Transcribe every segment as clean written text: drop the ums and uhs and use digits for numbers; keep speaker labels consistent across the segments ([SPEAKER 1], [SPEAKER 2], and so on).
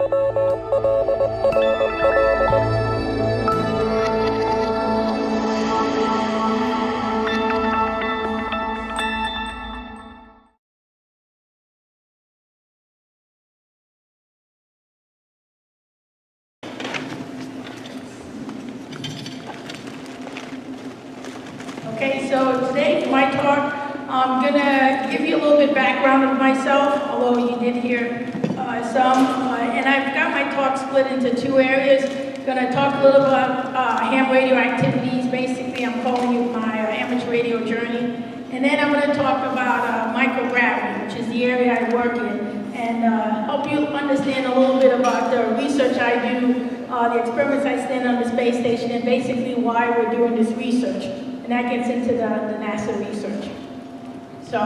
[SPEAKER 1] Okay, so today for my talk, I'm going to give you a little bit background of myself, although you did hear some. And I've got my talk split into two areas. I'm going to talk a little about ham radio activities. Basically, I'm calling it my amateur radio journey. And then I'm going to talk about microgravity, which is the area I work in, and help you understand a little bit about the research I do, the experiments I stand on the space station, and basically why we're doing this research. And that gets into the NASA research. So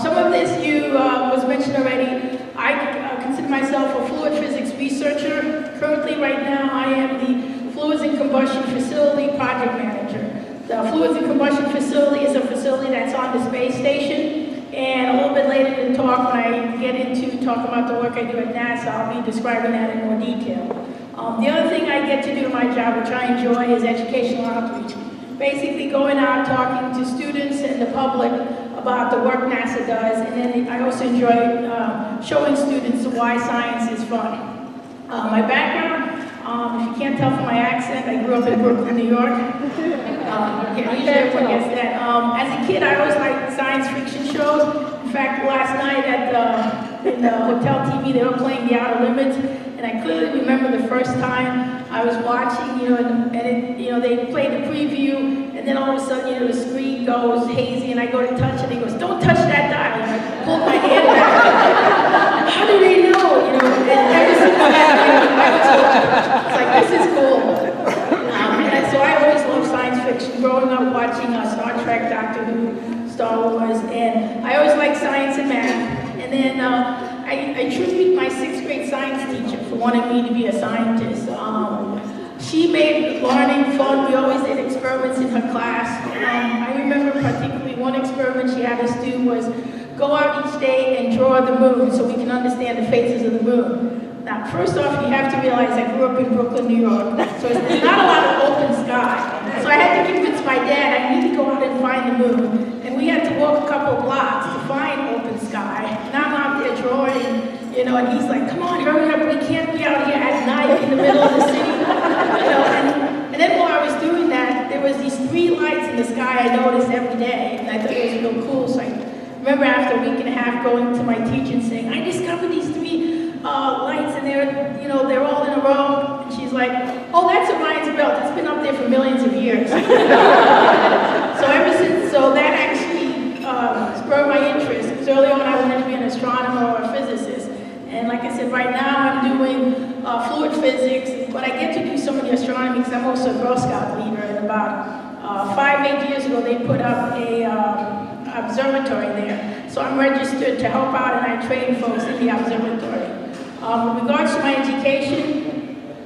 [SPEAKER 1] some of this was mentioned already. I consider myself a fluid physics researcher. Currently, right now, I am the Fluids and Combustion Facility Project Manager. The Fluids and Combustion Facility is a facility that's on the space station. And a little bit later in the talk, when I get into talking about the work I do at NASA, I'll be describing that in more detail. The other thing I get to do in my job, which I enjoy, is educational outreach. Basically going out talking to students and the public about the work NASA does, and then I also enjoy showing students why science is fun. My background, if you can't tell from my accent, I grew up in Brooklyn, New York. Usually everyone gets that. As a kid, I always liked science fiction shows. In fact, last night in the hotel TV, they were playing The Outer Limits, and I clearly remember the first time I was watching, they played the preview, and then all of a sudden, the screen goes hazy, and I go to touch it, and he goes, "Don't touch that dial," and I pulled my hand back. How do they know, and ever since that, I was like, this is cool. And so I always loved science fiction, growing up watching Star Trek, Doctor Who, Star Wars, and I always liked science and math. And then I attribute my 6th grade science teacher for wanting me to be a scientist. She made learning fun. We always did experiments in her class. I remember particularly one experiment she had us do was go out each day and draw the moon so we can understand the phases of the moon. Now, first off, you have to realize I grew up in Brooklyn, New York, so there's not a lot of open sky. So I had to convince my dad I need to go out and find the moon. And we had to walk a couple blocks to find open sky. And I'm out there drawing, and he's like, "Come on, hurry up, we can't be out here at night in the middle of the city." And then while I was doing that, there was these 3 lights in the sky I noticed every day, and I thought it was real cool. So I remember after a week and a half going to my teacher and saying, "I discovered these 3 lights, and they're all in a row." And she's like, "Oh, that's Orion's belt. It's been up there for millions of years." So that actually spurred my interest, because early on I wanted to be an astronomer or a physicist. And like I said, right now I'm doing fluid physics, but I get to do some of the astronomy because I'm also a Girl Scout leader. And about 5-8 years ago, they put up a observatory there. So I'm registered to help out, and I train folks in the observatory. With regards to my education,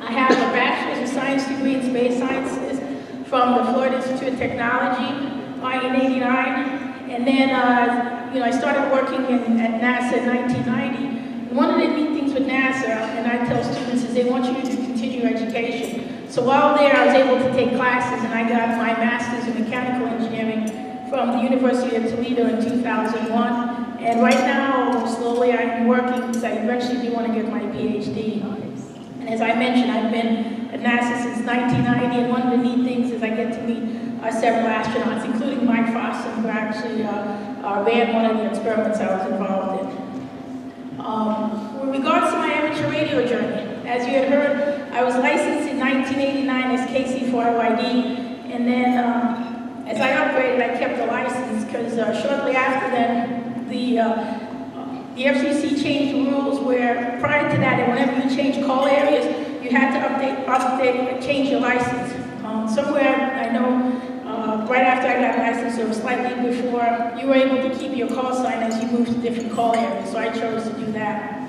[SPEAKER 1] I have a Bachelor's of Science degree in Space Sciences from the Florida Institute of Technology in 1989. And then, I started working at NASA in 1990. One of the neat things with NASA, and I tell students, is they want you to continue your education. So while there, I was able to take classes, and I got my master's in mechanical engineering from the University of Toledo in 2001. And right now, slowly, I'm working because I eventually do want to get my PhD. And as I mentioned, I've been at NASA since 1990, and one of the neat things is I get to meet several astronauts, including Mike Foster, who actually ran one of the experiments I was involved in. With regards to my amateur radio journey, as you had heard, I was licensed in 1989 as KC4IYD, and then as I upgraded, I kept the license because shortly after then, the FCC changed the rules where prior to that, whenever you change call areas, you had to change your license. Somewhere, I know, right after I got licensed, or slightly before, you were able to keep your call sign as you moved to different call areas, so I chose to do that.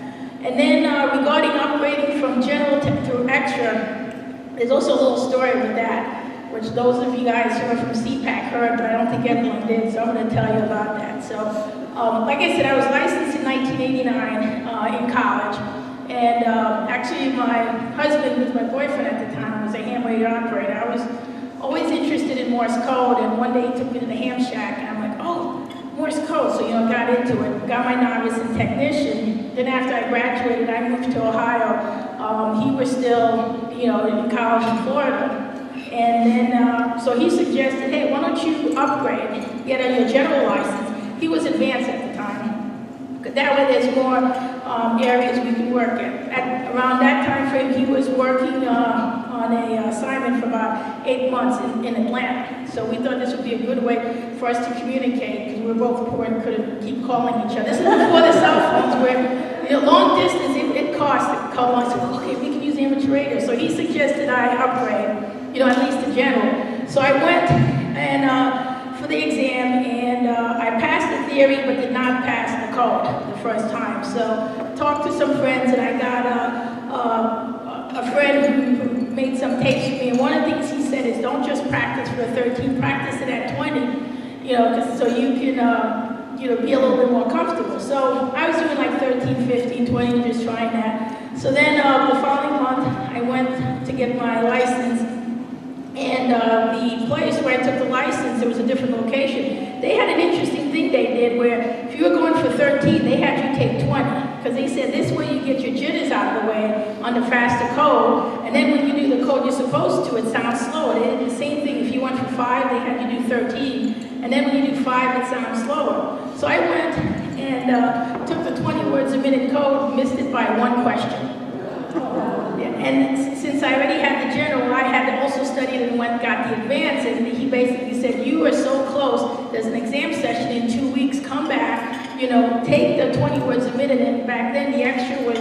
[SPEAKER 1] And then regarding upgrading from general to extra, there's also a little story with that, which those of you guys who are from CPAC heard, but I don't think everyone did, so I'm going to tell you about that. So, like I said, I was licensed in 1989 in college, and Actually, my husband, who was my boyfriend at the time, was a ham radio operator. I was always interested in Morse code, and one day he took me to the ham shack, and I'm like, oh, Morse code. So, got into it, got my novice in technician. Then after I graduated, I moved to Ohio. He was still, in college in Florida. And then, so he suggested, hey, why don't you upgrade, get your general license. He was advanced at the time. That way there's more areas we can work at. Around that time frame, he was working on a assignment for about 8 months in Atlanta. So we thought this would be a good way for us to communicate, because we were both poor and couldn't keep calling each other. This is before the cell phones, where long distance, it cost to call us. Okay, we can use amateur radio. So he suggested I upgrade, at least in general. So I went and for the exam, and I passed the theory, but did not pass the code the first time. So talked to some friends, and I got a friend who made some tapes for me. And one of the things he said is, don't just practice for 13, practice it at 20, so you can, be a little bit more comfortable. So I was doing like 13, 15, 20, just trying that. So then the following month, I went to get my license. And the place where I took the license, there was a different location. They had an interesting thing they did where if you were going for 13, they had you take 20. Because they said this way you get your jitters out of the way on the faster code. And then when you do the code you're supposed to, it sounds slower. They did the same thing. If you went for 5, they had you do 13. And then when you do 5, it sounds slower. So I went and took the 20 words a minute code, missed it by 1 question. And since I already had the general, I had to also study it and got the advanced. And he basically said, you are so close, there's an exam session in 2 weeks, come back, take the 20 words a minute. And back then the extra was,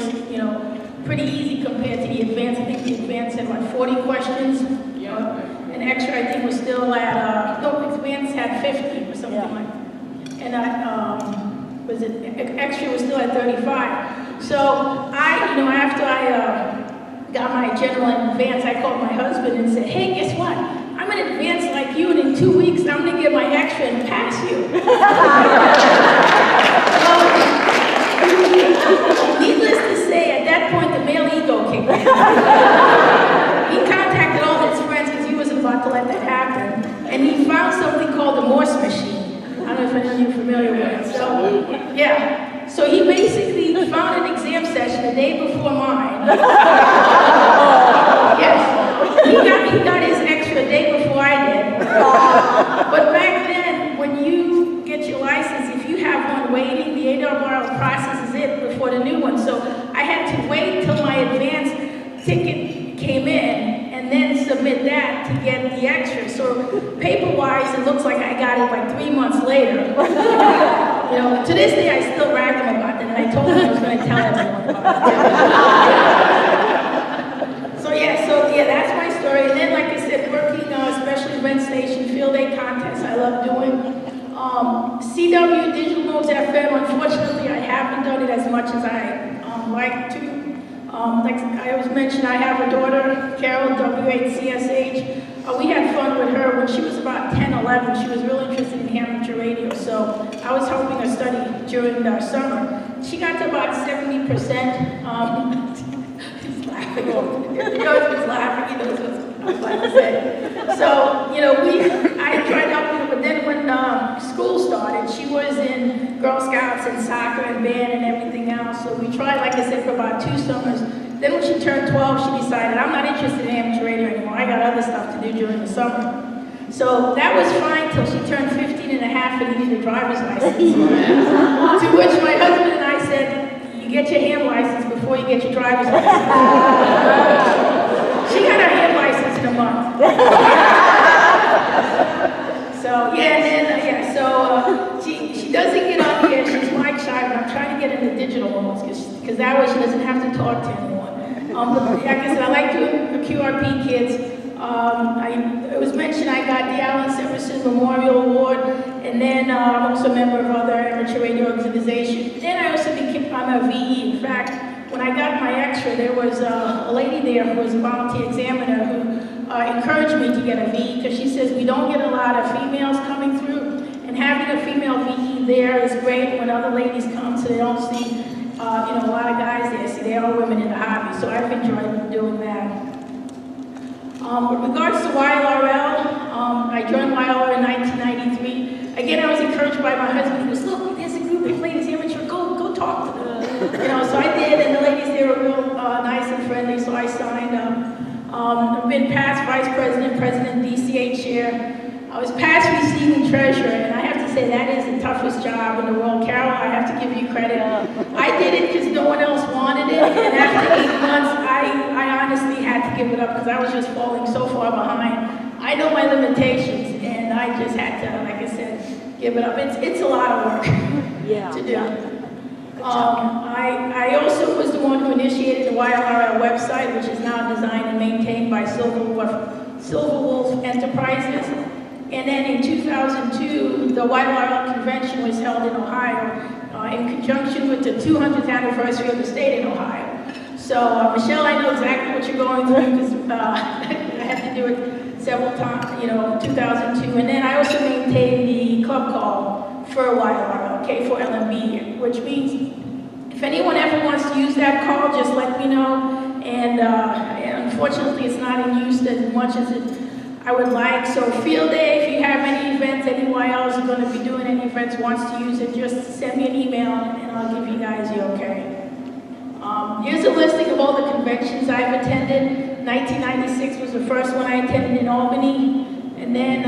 [SPEAKER 1] pretty easy compared to the advanced. I think the advanced had 40 questions. And extra, I think, was still at, no, advanced had 50 or something like that. And extra was still at 35. So after I got my general and advance, I called my husband and said, hey, guess what? I'm an advance like you, and in 2 weeks, I'm going to get my extra and pass you. Needless to say, at that point, the male ego kicked in. He contacted all his friends because he wasn't about to let that happen. And he found something called the Morse machine. I don't know if any of you are familiar with it. So, yeah. So he basically found an exam session the day before mine. Yes, he got his extra day before I did. But back then, when you get your license, if you have one waiting, the YLRL processes it before the new one. So I had to wait till my advanced ticket came in and then submit that to get the extra. So paper-wise, it looks like I got it like 3 months later. To this day, I still rag him about that, and I told him I was going to tell everyone about it. So that's my story. And then, like I said, working, especially event station, field day contests, I love doing. CW, Digital Modes FM, unfortunately, I haven't done it as much as I like to. Like I always mention, I have a daughter, Carol, W8CSH. We had fun with her when she was about 10, 11. She was really interested in amateur radio, so I was helping her study during the summer. She got to about 70%. He's laughing. He always was laughing. He knows what I was about to say. So, I tried helping her, but then when school started, she was in Girl Scouts and soccer and band and everything else. So we tried, like I said, for about 2 summers. Then when she turned 12, she decided, I'm not interested in amateur radio anymore. I got other stuff to do during the summer. So that was fine till she turned 15 and a half and needed a driver's license. To which my husband and I said, you get your ham license before you get your driver's license. She got her ham license in a month. So, she doesn't get on here. She's mic shy, but I'm trying to get into digital modes because that way she doesn't have to talk to anyone. Like I said, I like doing the QRP kids. It was mentioned I got the Allen Severson Memorial Award, and then I'm also a member of other amateur radio organizations. Then I also I'm a VE. In fact, when I got my extra, there was a lady there who was a volunteer examiner who encouraged me to get a VE because she says we don't get a lot of females coming through, and having a female VE there is great when other ladies come so they don't see a lot of guys there. See, they are women in the hobby, so I've enjoyed doing that. With regards to YLRL, I joined YLRL in 1993. Again, I was encouraged by my husband. He goes, look, there's a group of ladies amateur. Go talk to them. So I did, and the ladies there were real nice and friendly, so I signed up. I've been past vice president, president, DCA chair. I was past receiving treasurer, and I have to say that is the toughest job in the world. Carol, I have to give you credit. I did it because no one else wanted it, and after 8 months, I honestly had to give it up because I was just falling so far behind. I know my limitations, and I just had to, like I said, give it up. It's a lot of work to do. I also was the one who initiated the YLRL website, which is now designed and maintained by Silver Wolf Enterprises. And then in 2002, the YLRL convention was held in Ohio in conjunction with the 200th anniversary of the state in Ohio. So, Michelle, I know exactly what you're going through because I had to do it several times, 2002. And then I also maintained the club call for YLRL, K4IYD, which means if anyone ever wants to use that call, just let me know. And unfortunately, it's not in use as much as I would like. So field day, if you have any events, any YLs are going to be doing any events, wants to use it, just send me an email and I'll give you guys the okay. Here's a listing of all the conventions I've attended. 1996 was the first one I attended in Albany. And then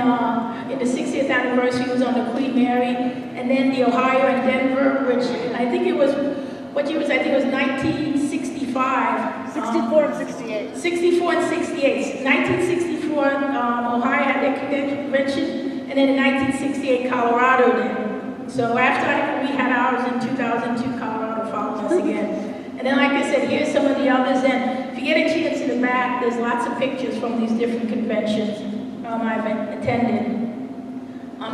[SPEAKER 1] in the 60th anniversary was on the Queen Mary. And then the Ohio and Denver, which I think it was, what year was I think it was 1965.
[SPEAKER 2] 64 and 68.
[SPEAKER 1] 64 and 68. 1964, Ohio had their convention, and then in 1968, Colorado did. So after we had ours in 2002, Colorado followed us again. And then, like I said, here's some of the others. And if you get a chance in the back, there's lots of pictures from these different conventions I've attended.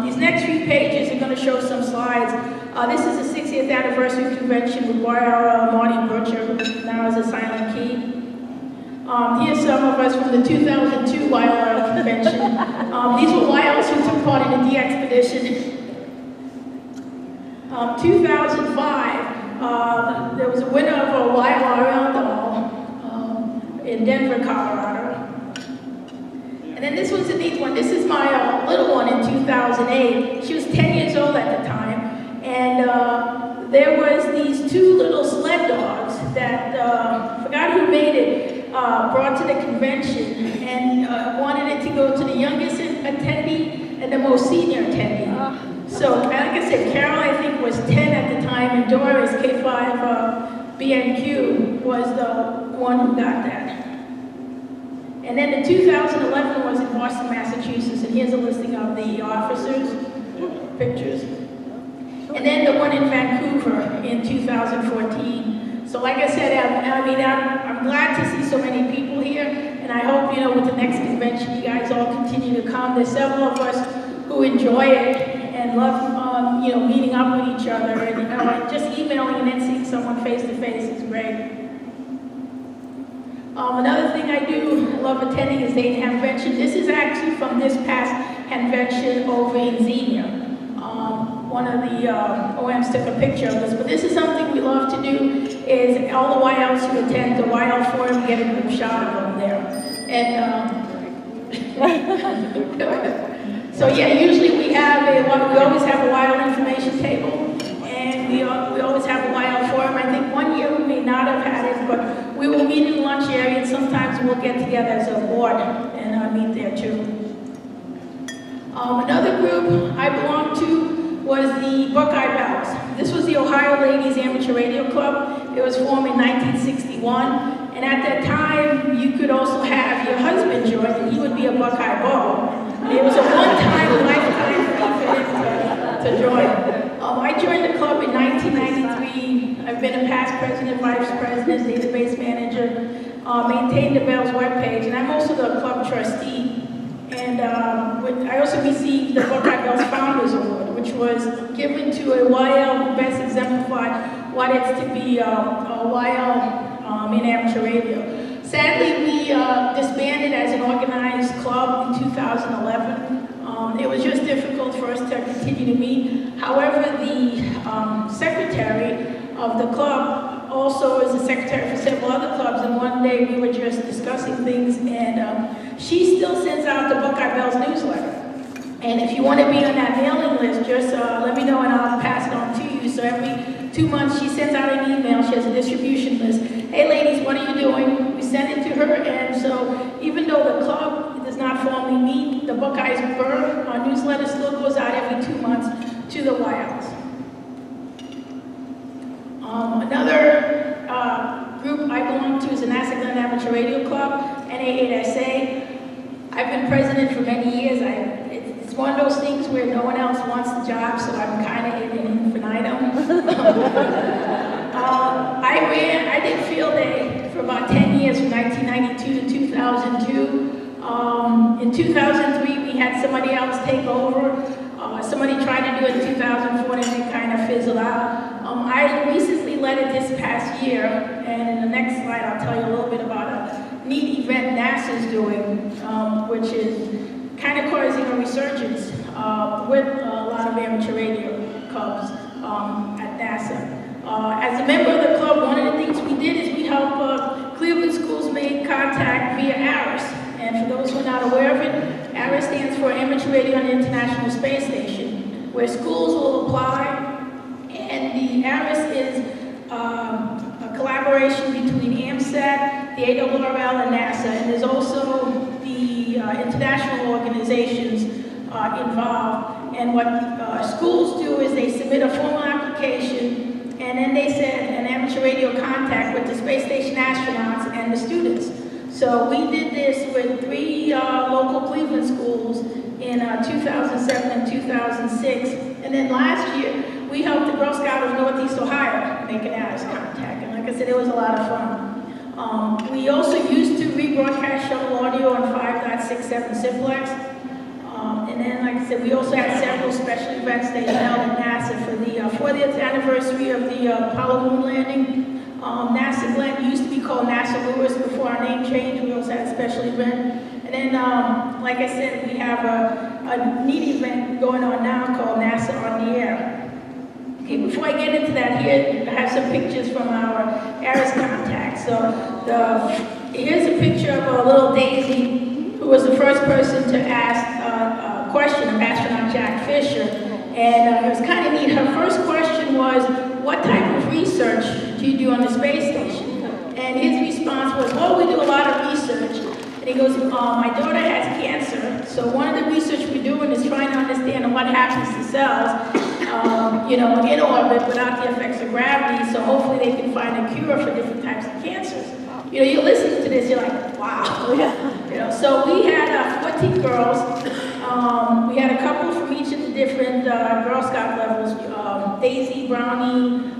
[SPEAKER 1] These next few pages are going to show some slides. This is the 60th anniversary convention with YLRL Marty Butcher, who now is a silent key. Here's some of us from the 2002 YLRL convention. These were YLs who took part in the D-Expedition. 2005, there was a winner of a YLRL doll in Denver, Colorado. And then this one's a neat one. This is my little one in 2008. She was 10 years old at the time. And there was these two little sled dogs that, forgot who made it, brought to the convention and wanted it to go to the youngest attendee and the most senior attendee. So, like I said, Carol, I think, was 10 at the time, and Doris, K5BNQ, was the one who got that. And then the 2011 was in Boston, Massachusetts, and here's a listing of the officers, pictures. And then the one in Vancouver in 2014. So like I said, I'm glad to see so many people here, and I hope, with the next convention, you guys all continue to come. There's several of us who enjoy it and love, meeting up with each other, and just emailing and then seeing someone face to face is great. Another thing I love attending is the convention. This is actually from this past convention over in Xenia. One of the OMs took a picture of this, but this is something we love to do, is all the YLs who attend the YL Forum get a group shot of them there. And so yeah, usually we always have a YL information table, and we always have a YL Forum. I think one year we may not have had it, but we will meet in the lunch area, and sometimes we'll get together as a board and meet there too. Another group I belong to was the Buckeye Bells. This was the Ohio Ladies Amateur Radio Club. It was formed in 1961, and at that time, you could also have your husband join, and he would be a Buckeye Bull. It was a one-time, lifetime fee for him to join. I joined the club in 1993. I've been a past president, vice president, database manager, maintained the Bells webpage, and I'm also the club trustee. And I also received the Buckeye Bells Founders Award, which was given to a YL who best exemplified what it's to be a YL in amateur radio. Sadly, we disbanded as an organized club in 2011. It was just difficult for us to continue to meet. However, the secretary of the club also is the secretary for several other clubs, and one day we were just discussing things, and she still sends out the Buckeye Bells newsletter. And if you want to be on that mailing list, just let me know and I'll pass it on to you. So every 2 months she sends out an email, she has a distribution list. Hey ladies, what are you doing? We send it to her, and so even though the club does not formally meet, the Buckeyes Burr, our newsletter still goes out every 2 months to the YLs. Another group I belong to is the NASA Glen Amateur Radio Club, NA8SA. I've been president for many years. It's one of those things where no one else wants the job, so I'm kind of in infinitum. I did field day for about 10 years, from 1992 to 2002. In 2003, we had somebody else take over. Somebody tried to do it in 2004 and it kind of fizzled out. I recently led it this past year, and in the next slide I'll tell you a little bit about a neat event NASA's doing, which is kind of causing a resurgence with a lot of amateur radio clubs at NASA. As a member of the club, one of the things we did is we help Cleveland schools make contact via ARIS. And for those who are not aware of it, ARIS stands for Amateur Radio on the International Space Station, where schools will apply. And the ARIS is a collaboration between AMSAT, the YLRL, and NASA. And there's also the international organizations involved. And what schools do is they submit a formal application, and then they send an amateur radio contact with the space station astronauts and the students. So we did this with 3 local Cleveland schools in 2007 and 2006. And then last year, we helped the Girl Scout of Northeast Ohio make an ARIS contact. And like I said, it was a lot of fun. We also used to rebroadcast shuttle audio on 5.67 simplex. And then, like I said, we also had several special events they held at NASA for the 40th anniversary of the Apollo moon landing. NASA Glen used to be called NASA Lewis before our name changed. We also had a special event. And then, like I said, we have a neat event going on now called NASA on the Air. Okay, before I get into that, here I have some pictures from our ARIS contact. So here's a picture of a little Daisy, who was the first person to ask a question of astronaut Jack Fisher. And it was kind of neat. Her first question was, what type of research do you do on the space station? And his response was, well, we do a lot of research. And he goes, my daughter has cancer, so one of the research we're doing is trying to understand what happens to cells, in orbit without the effects of gravity, so hopefully they can find a cure for different types of cancers. You listen to this, you're like, wow. So we had 14 girls. We had a couple from each of the different Girl Scout levels, Daisy, Brownie,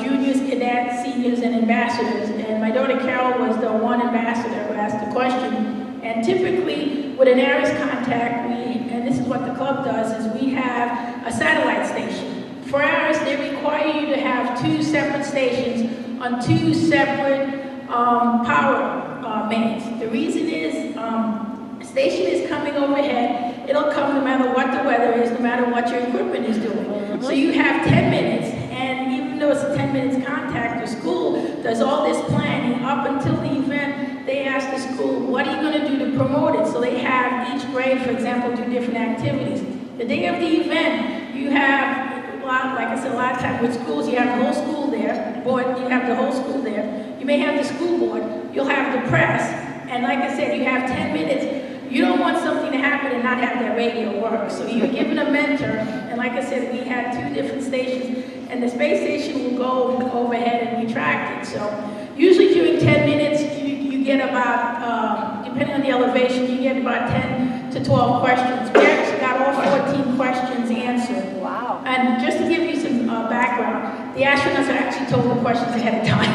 [SPEAKER 1] juniors, cadets, seniors, and ambassadors. And my daughter Carol was the one ambassador who asked the question. And typically, with an ARIS contact, and this is what the club does, is we have a satellite station. For ARIS, they require you to have 2 separate stations on 2 separate power mains. The reason is, a station is coming overhead. It'll come no matter what the weather is, no matter what your equipment is doing. So you have 10 minutes, and even though it's a 10 minutes contact, the school does all this planning up until the event. They ask the school, what are you going to do to promote it? So they have each grade, for example, do different activities. The day of the event, you have, like I said, a lot of times with schools, you have the whole school there, you have the whole school there. You may have the school board, you'll have the press, and like I said, you have 10 minutes. You don't want something to happen and not have that radio work. So you're given a mentor, and like I said, we had 2 different stations, and the space station will go overhead and retract it. So usually during 10 minutes, you get about, depending on the elevation, you get about 10 to 12 questions. We actually got all 14 questions answered.
[SPEAKER 2] Wow.
[SPEAKER 1] And just to give you some background, the astronauts are actually told the questions ahead of time.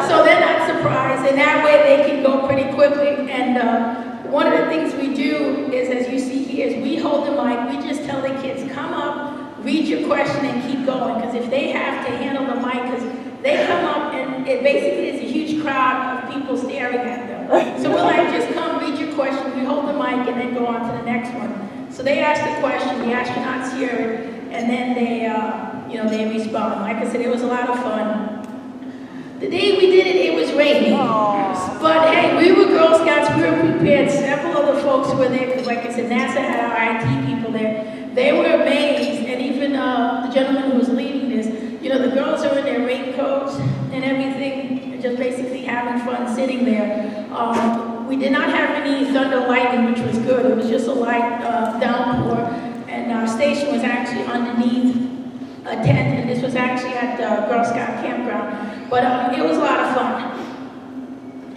[SPEAKER 1] So they're not surprised, and that way they can go pretty quickly. And one of the things we do is, as you see here, is we hold the mic. We just tell the kids, come up, read your question, and keep going. Because if they have to handle the mic, because they come up, and it basically is a huge crowd of people staring at them. So we're like, just come, read your question, we hold the mic, and then go on to the next one. So they ask the question, the astronauts hear it, and then they respond. Like I said, it was a lot of fun. The day we did it, it was raining. But hey, we were Girl Scouts, we were prepared. Several of the folks were there, because like I said, NASA had our IT people there. They were amazed, and even the gentleman who was leading this, you know, the girls are in their raincoats and everything, just basically having fun sitting there. We did not have any thunder lightning, which was good. It was just a light downpour, and our station was actually underneath a tent, and this was actually at the Girl Scout campground. But it was a lot of fun.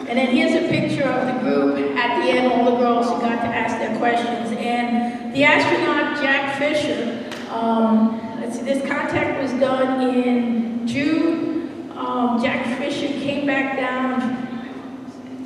[SPEAKER 1] And then here's a picture of the group at the end, all the girls who got to ask their questions. And the astronaut Jack Fisher, let's see, this contact was done in June. Jack Fisher came back down,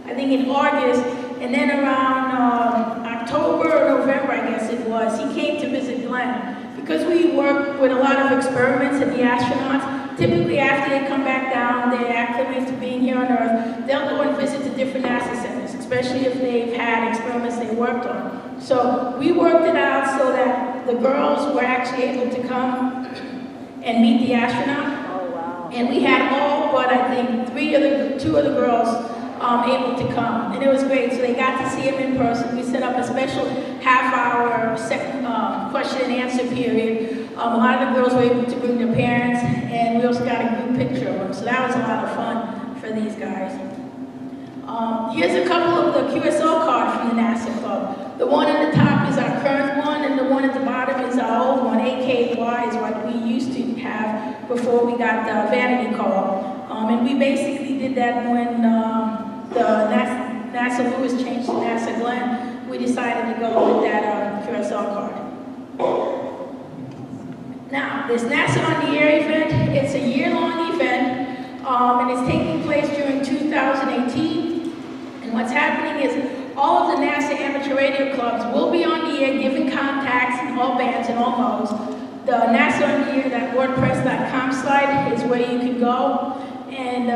[SPEAKER 1] I think in August, and then around October or November, I guess it was, he came to visit Glenn. Because we work with a lot of experiments and the astronauts, typically after they come back down, they acclimate to being here on Earth, they'll go and visit the different NASA centers, especially if they've had experiments they worked on. So we worked it out so that the girls were actually able to come and meet the astronaut.
[SPEAKER 2] Oh, wow.
[SPEAKER 1] And we had all but I think two of the girls able to come, and it was great. So they got to see him in person. We set up a special half-hour question and answer period. A lot of the girls were able to bring their parents, and we also got a group picture of them. So that was a lot of fun for these guys. Here's a couple of the QSL cards from the NASA Club. The one at the top is our current one, and the one at the bottom is our old one. AKY is what we used to have before we got the vanity call. And we basically did that when the NASA Lewis changed to NASA Glenn. We decided to go with that QSL card. Now, this NASA on the Air event, it's a year-long event, and it's taking place during 2018. And what's happening is all of the NASA amateur radio clubs will be on the air giving contacts in all bands and all modes. The NASA on the Air, that WordPress.com site is where you can go and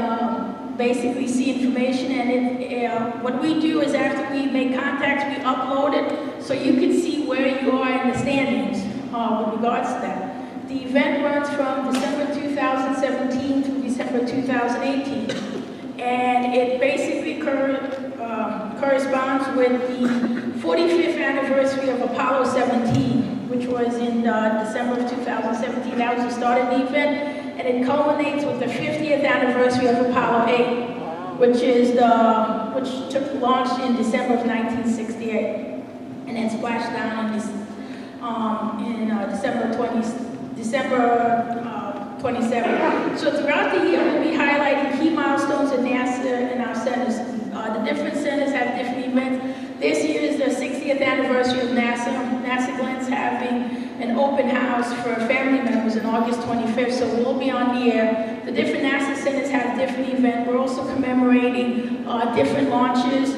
[SPEAKER 1] basically see information. And what we do is after we make contacts, we upload it so you can see where you are in the standings with regards to that. The event runs from December 2017 to December 2018. And it basically corresponds with the 45th anniversary of Apollo 17, which was in December of 2017. That was the start of the event. And it culminates with the 50th anniversary of Apollo 8, which took launch in December of 1968, and then splashed down in December 27. So throughout the year, we'll be highlighting key milestones in NASA and our centers. The different centers have different events. This year is the 60th anniversary of NASA. NASA Glenn's having an open house for family members on August 25th, so we'll be on the air. The different NASA centers have different events. We're also commemorating different launches.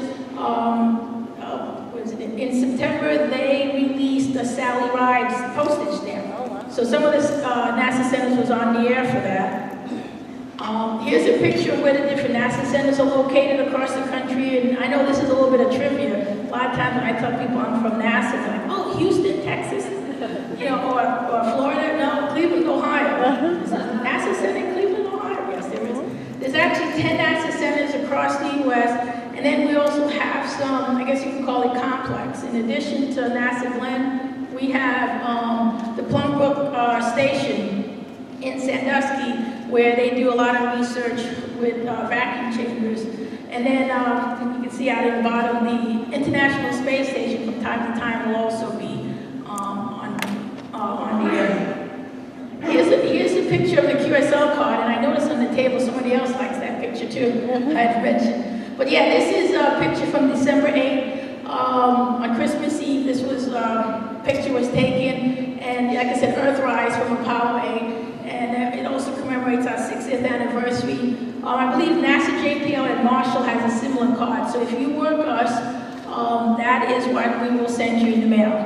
[SPEAKER 1] In September, they released the Sally Rides postage stamp. So some of the NASA centers was on the air for that. Here's a picture of where the different NASA centers are located across the country, and I know this is a little bit of trivia. A lot of times when I tell people I'm from NASA, they're like, oh, Houston, Texas, or Florida. No, Cleveland, Ohio. This is a NASA center in Cleveland, Ohio. Yes, there is. There's actually 10 NASA centers across the U.S., and then we also have some, I guess you could call it complex. In addition to NASA Glenn, we have the Plum Brook Station in Sandusky, where they do a lot of research with vacuum chambers. And then you can see out at the bottom, the International Space Station from time to time will also be on the air. Here's a picture of the QSL card, and I noticed on the table somebody else likes that picture too, I had mentioned. But yeah, this is a picture from December 8th. On Christmas Eve, this picture was taken, and like I said, Earthrise from Apollo 8, and it also commemorates our 60th anniversary. I believe NASA JPL at Marshall has a similar card, so if you work us, that is what we will send you in the mail.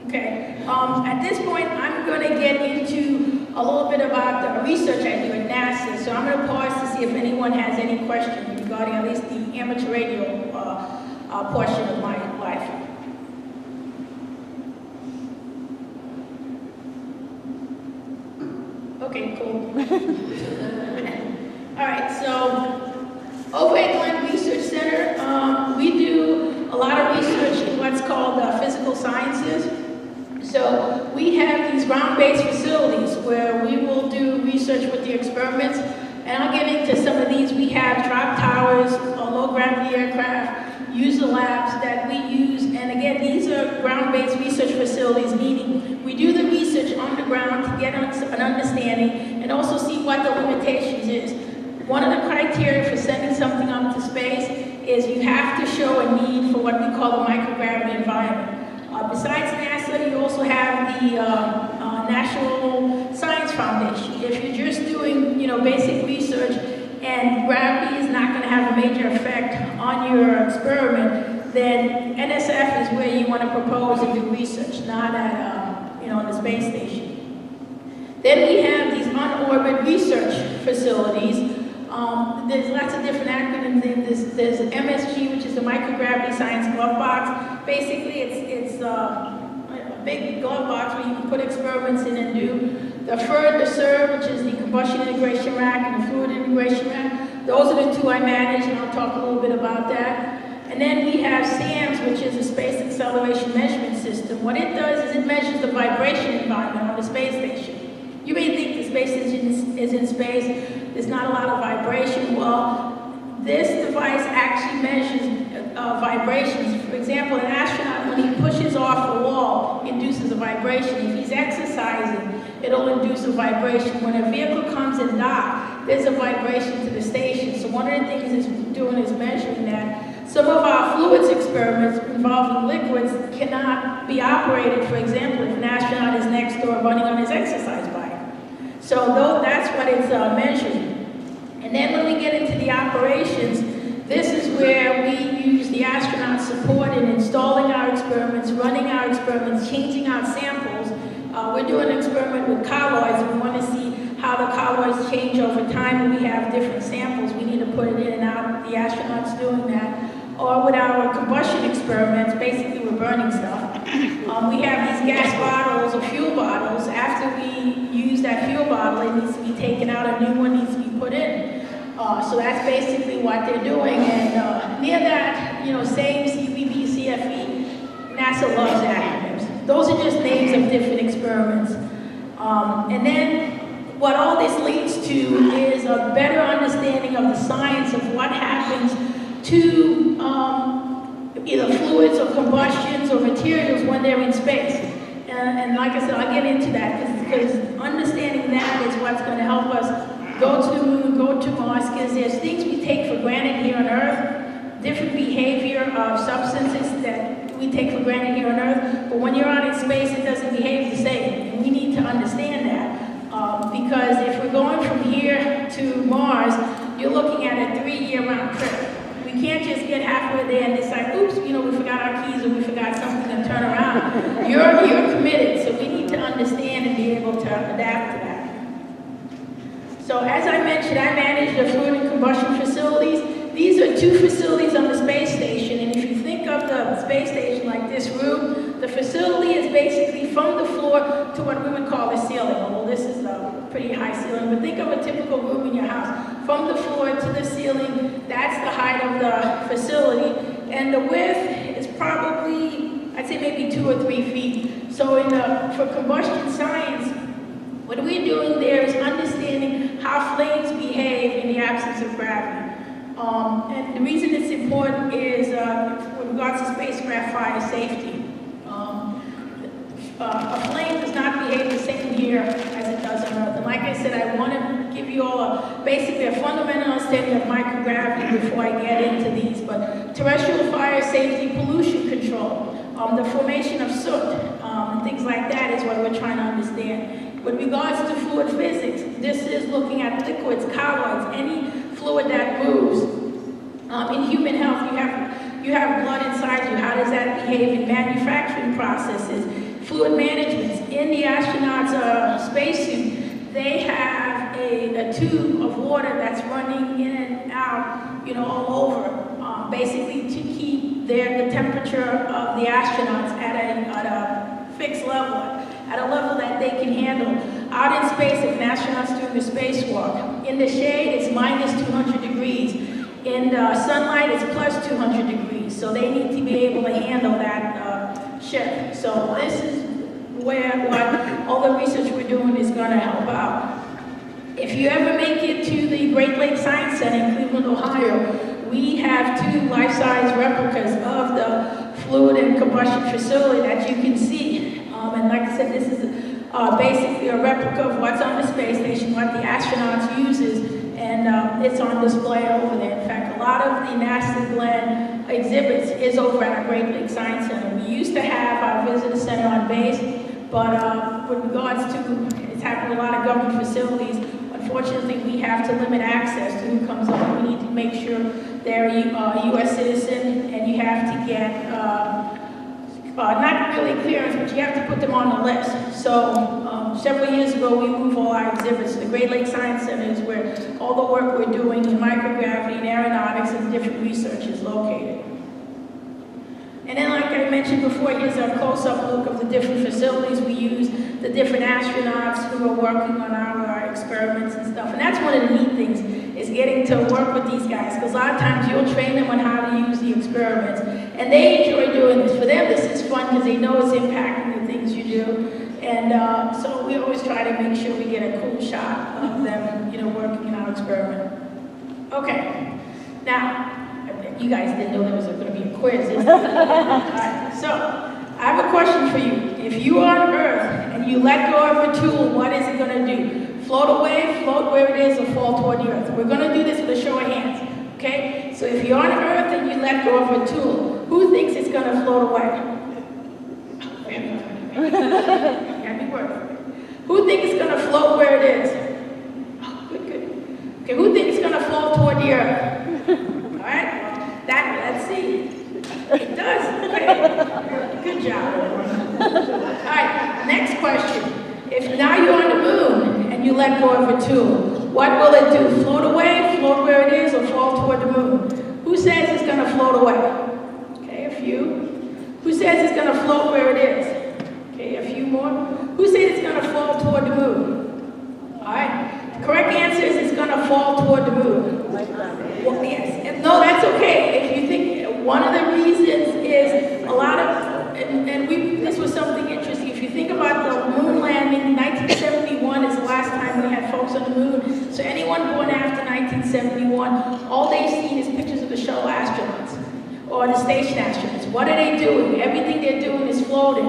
[SPEAKER 1] Okay, at this point, I'm going to get into a little bit about the research I do at NASA, so I'm going to pause to see if anyone has any questions regarding at least the amateur radio portion of my life. Okay, cool. what's called physical sciences. So we have these ground-based facilities where we will do research with the experiments, and I'll get into some of these. We have drop towers, low-gravity aircraft, user labs that we use, and again, these are ground-based research facilities, meaning we do the research on the ground to get an understanding and also see what the limitations is. One of the criteria for sending something up to space is you have to show a need for what we call the microgravity environment. Besides NASA, you also have the National Science Foundation. If you're just doing, basic research and gravity is not going to have a major effect on your experiment, then NSF is where you want to propose and do research, not at, the space station. Then we have these on-orbit research facilities. There's lots of different acronyms. There's MSG, which is the Microgravity Science Glove Box. Basically, it's a big glove box where you can put experiments in and do. The FIRD, the SIRV, which is the Combustion Integration Rack, and the Fluid Integration Rack. Those are the two I manage, and I'll talk a little bit about that. And then we have SAMS, which is a Space Acceleration Measurement System. What it does is it measures the vibration environment on the space station. You may think the space station is in space, there's not a lot of vibration. Well, this device actually measures vibrations. For example, an astronaut, when he pushes off a wall, induces a vibration. If he's exercising, it'll induce a vibration. When a vehicle comes in dock, there's a vibration to the station. So one of the things it's doing is measuring that. Some of our fluids experiments involving liquids cannot be operated, for example, if an astronaut is next door running on his exercise bike. So that's what it's measuring. And then when we get into the operations, this is where we use the astronaut support in installing our experiments, running our experiments, changing out samples. We're doing an experiment with colloids, and we want to see how the colloids change over time, and we have different samples. We need to put it in and out. The astronaut's doing that. Or with our combustion experiments, basically we're burning stuff. We have these gas bottles or fuel bottles. After we use that fuel bottle, it needs to be taken out, a new one needs to be put in. So that's basically what they're doing. And near that, SAME, CVB, CFE, NASA loves acronyms. Those are just names of different experiments. And then what all this leads to is a better understanding of the science of what happens to either fluids or combustions or materials when they're in space. And like I said, I'll get into that because understanding that is what's going to help us go to the moon, go to Mars, because there's things we take for granted here on Earth, different behavior of substances that we take for granted here on Earth, but when you're out in space, it doesn't behave the same. And we need to understand that because if we're going from here to Mars, you're looking at a 3-year round trip. We can't just get halfway there and decide, oops, we forgot our keys or we forgot something and turn around. You're committed, so we need to understand and be able to adapt to that. So as I mentioned, I manage the fluid and combustion facilities. These are 2 facilities on the space station, and if you think of the space station like this room, the facility is basically from the floor to what we would call the ceiling, although this is a pretty high ceiling, but think of a typical room in your house. From the floor to the ceiling, that's the height of the facility, and the width is probably, I'd say maybe 2 or 3 feet. So for combustion science, what we're doing there is understanding how flames behave in the absence of gravity. And the reason it's important is with regards to spacecraft fire safety. A flame does not behave the same here as it does on Earth. And like I said, I want to give you all basically a fundamental understanding of microgravity before I get into these. But terrestrial fire safety, pollution control, the formation of soot, and things like that is what we're trying to understand. With regards to fluid physics, this is looking at liquids, colloids, any fluid that moves. In human health, you have blood inside you. How does that behave in manufacturing processes? Fluid management. In the astronaut's spacesuit, they have a tube of water that's running in and out, all over, basically to keep the temperature of the astronauts at a fixed level, at a level that they can handle. Out in space, if an astronaut's doing a spacewalk, in the shade, it's minus 200 degrees. In sunlight, it's plus 200 degrees, so they need to be able to handle that shift. So this is where what all the research we're doing is going to help out. If you ever make it to the Great Lakes Science Center in Cleveland, Ohio, we have 2 life-size replicas of the fluid and combustion facility that you can see. And like I said, this is basically a replica of what's on the space station, what the astronauts uses, and it's on display over there. In fact, a lot of the NASA Glen exhibits is over at our Great Lakes Science Center. We used to have our visitor center on base, but with regards to it's happening a lot of government facilities, unfortunately, we have to limit access to who comes on. We need to make sure they're a U.S. citizen, and you have to get not really clearance, but you have to put them on the list. So several years ago, we moved all our exhibits to the Great Lakes Science Center, is where all the work we're doing in microgravity and aeronautics and different research is located. And then, like I mentioned before, here's a close-up look of the different facilities we use, the different astronauts who are working on our experiments and stuff. And that's one of the neat things, is getting to work with these guys, because a lot of times you'll train them on how to use the experiments. And they enjoy doing this. For them, this is fun because they know it's impacting the things you do. And so we always try to make sure we get a cool shot of them, working in our experiment. Okay, now, you guys didn't know there was going to be a quiz. All right, so I have a question for you. If you are on Earth and you let go of a tool, what is it going to do? Float away, float where it is, or fall toward the Earth? We're going to do this with a show of hands. Okay? So if you're on Earth and you let go of a tool, who thinks it's going to float away? Can't be worried. Who thinks it's going to float where it is? Oh, good. Okay, who thinks it's going to fall toward the Earth? All right? Let's see. It does. Okay. Good job. All right, next question. If now you're on the moon and you let go of a tool, what will it do? Float away, float where it is, or fall toward the moon? Who says it's going to float away? Okay, a few. Who says it's going to float where it is? Okay, a few more. Who says it's going to fall toward the moon? All right. The correct answer is it's going to fall toward the moon. Well, yes. No, that's okay. If you think one of the reasons is a lot of, this was something interesting. If you think about the moon landing, 1971 is the last time we had folks on the moon. So anyone born after 1971, all they've seen is pictures of the shuttle astronauts or the station astronauts. What are they doing? Everything they're doing is floating.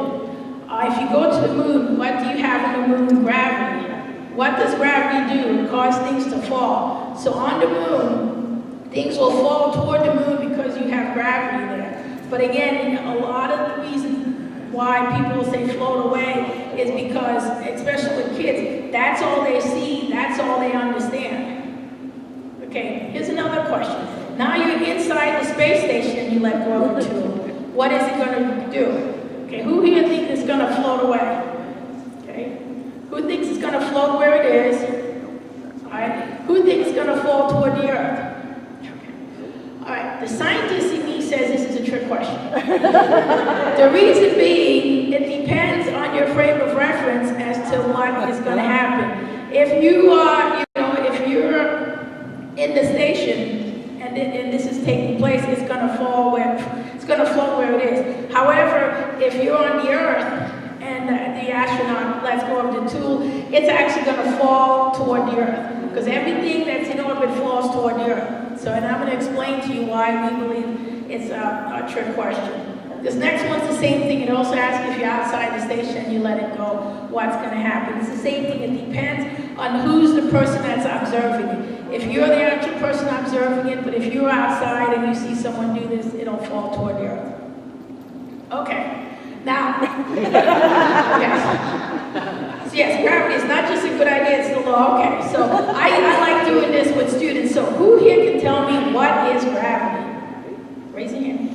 [SPEAKER 1] If you go to the moon, what do you have on the moon? Gravity. What does gravity do? It causes things to fall. So on the moon, things will fall toward the moon because you have gravity there. But again, a lot of the reasons why people say float away is because, especially with kids, that's all they see, that's all they understand. Okay, here's another question. Now you're inside the space station and you let go of a tool. What is it going to do? Okay, who here thinks it's going to float away? Okay, who thinks it's going to float where it is? All right, who thinks it's going to fall toward the Earth? All right, the scientist in me says this is a trick question. The reason being, it depends on your frame of reference as to what is going to happen. If you are, if you're in the station and this is taking place, it's going to fall float where it is. However, if you're on the Earth and the astronaut lets go of the tool, it's actually going to fall toward the Earth because everything that's in orbit falls toward the Earth. So, and I'm going to explain to you why we believe it's a trick question. This next one's the same thing. It also asks if you're outside the station and you let it go, what's going to happen. It's the same thing. It depends on who's the person that's observing it. If you're the actual person observing it, but if you're outside and you see someone do this, it'll fall toward the Earth. Okay. Now, yes. So yes, gravity is not just a good idea, it's the law. Okay, so I like doing this with students. So who here can tell me what is gravity? Raise your hand.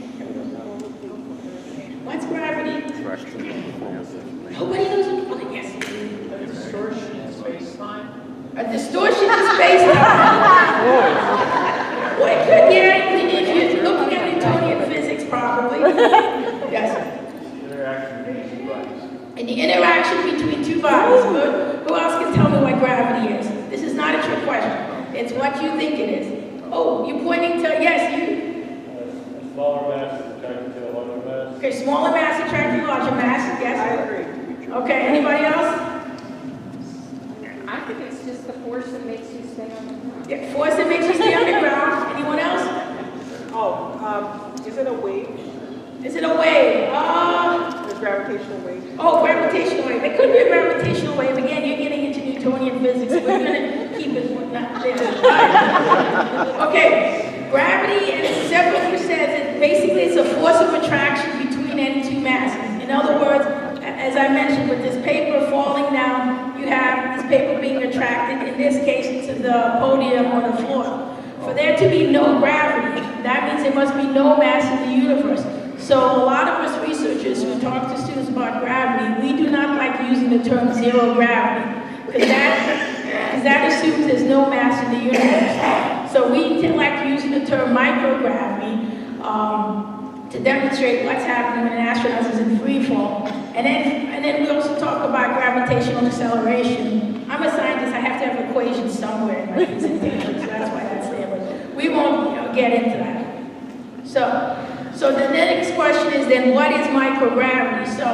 [SPEAKER 1] What's gravity? Nobody knows it? Okay, yes.
[SPEAKER 2] A distortion in space-time.
[SPEAKER 1] A distortion in space-time. Well, it could, yeah, if you're looking at Newtonian physics, probably. Yes. And the interaction between two bodies. Good. Who else can tell me what gravity is? This is not a trick question. It's what you think it is. Oh, you're pointing to smaller mass attracting larger mass,
[SPEAKER 2] I
[SPEAKER 1] yes?
[SPEAKER 2] agree.
[SPEAKER 1] Okay, anybody else?
[SPEAKER 3] I think it's just the force that makes you stay on the ground.
[SPEAKER 1] Yeah, force that makes you stay on the ground. Anyone else?
[SPEAKER 2] Oh, is it a wave?
[SPEAKER 1] Is it a wave?
[SPEAKER 2] A gravitational wave?
[SPEAKER 1] Oh, gravitational wave. It could be a gravitational wave. Again, you're getting into Newtonian physics. We're going to keep it not there. Okay, gravity, and several of you said that basically it's a force of attraction between any two masses. In other words, as I mentioned, with this paper falling down, you have this paper being attracted, in this case, to the podium or the floor. For there to be no gravity, that means there must be no mass in the universe. So a lot of us researchers who talk to students about gravity, we do not like using the term zero gravity, because that assumes there's no mass in the universe. So we like using the term microgravity to demonstrate what's happening when an astronaut is in free fall. And then we also talk about gravitational acceleration. I'm a scientist, I have to have equations somewhere in my presentation, so that's why that's there, but we won't get into that. So the next question is then, what is microgravity? So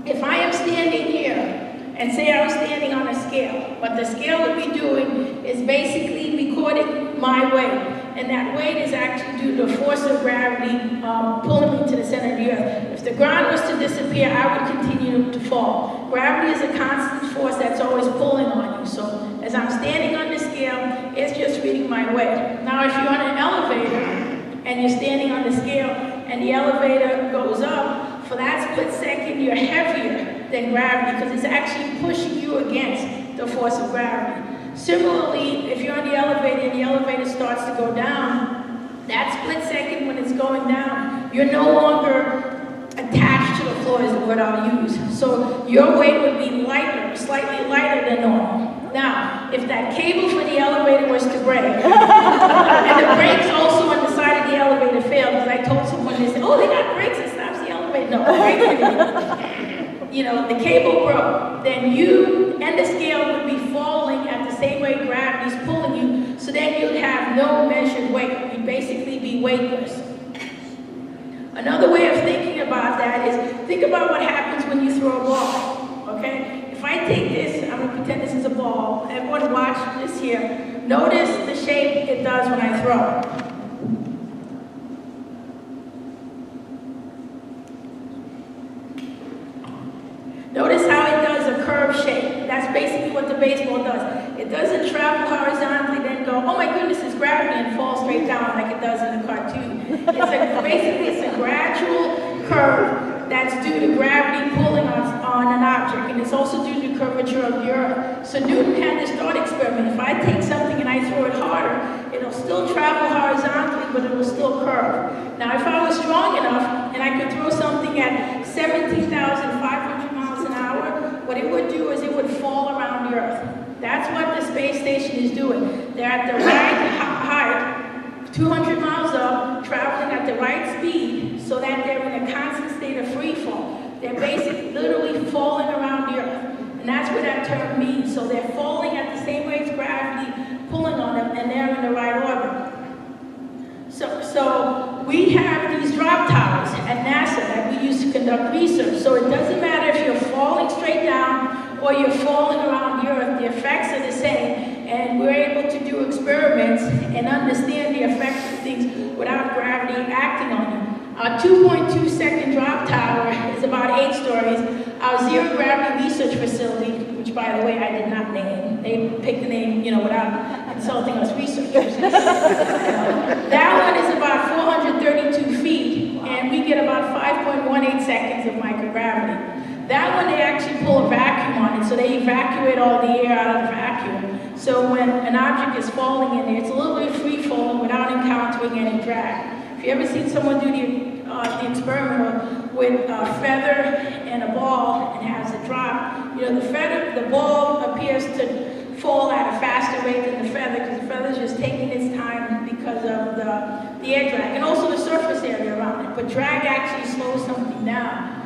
[SPEAKER 1] if I am standing here, and say I was standing on a scale, what the scale would be doing is basically recording my weight. And that weight is actually due to the force of gravity pulling me to the center of the earth. If the ground was to disappear, I would continue to fall. Gravity is a constant force that's always pulling on you. So as I'm standing on the scale, it's just reading my weight. Now if you're on an elevator and you're standing on the scale and the elevator goes up, for that split second you're heavier than gravity because it's actually pushing you against the force of gravity. Similarly, if you're on the elevator and the elevator starts to go down, that split second when it's going down, you're no longer attached to the floor is the word I'll use. So your weight would be lighter, slightly lighter than normal. Now, if that cable for the elevator was to break, and the brakes also on the side of the elevator failed, because I told someone, they said, oh, they got brakes, it stops the elevator. No, the brakes didn't. You know, the cable broke, then you and the scale would be falling at the same way gravity's pulling you, so then you'd have no measured weight. You'd basically be weightless. Another way of thinking about that is, think about what happens when you throw a ball, okay? If I take this, I'm going to pretend this is a ball. Everyone watch this here. Notice the shape it does when I throw it. Notice how it does a curved shape. That's basically what the baseball does. It doesn't travel horizontally, then go, oh my goodness, it's gravity, and fall straight down like it does in the cartoon. Basically, it's a gradual curve that's due to gravity pulling on an object, and it's also due to the curvature of the Earth. So Newton had this thought experiment. If I take something and I throw it harder, it'll still travel horizontally, but it will still curve. Now, if I was strong enough and I could throw something at 17,500 miles an hour, what it would do is it would fall around the Earth. That's what the space station is doing. They're at the right height, 200 miles up, traveling at the right speed, so that they're in a constant state of free fall. They're basically literally falling around the Earth. And that's what that term means. So they're falling at the same way as gravity pulling on them, and they're in the right orbit. So we have these drop towers at NASA that we use to conduct research. So it doesn't matter if you're falling straight down or you're falling around the Earth, the effects are the same. And we're able to do experiments and understand the effects of things without gravity acting on you. Our 2.2-second drop tower is about 8 stories. Our zero gravity research facility, which by the way I did not name, they picked the name, without consulting us researchers. That one is about 432 feet, and we get about 5.18 seconds of microgravity. That one they actually pull a vacuum on it, so they evacuate all the air out of the vacuum. So when an object is falling in there, it's a little bit free falling without encountering any drag. If you ever seen someone do the experiment with a feather and a ball and has a drop, the ball appears to fall at a faster rate than the feather because the feather is just taking its time because of the air drag and also the surface area around it. But drag actually slows something down.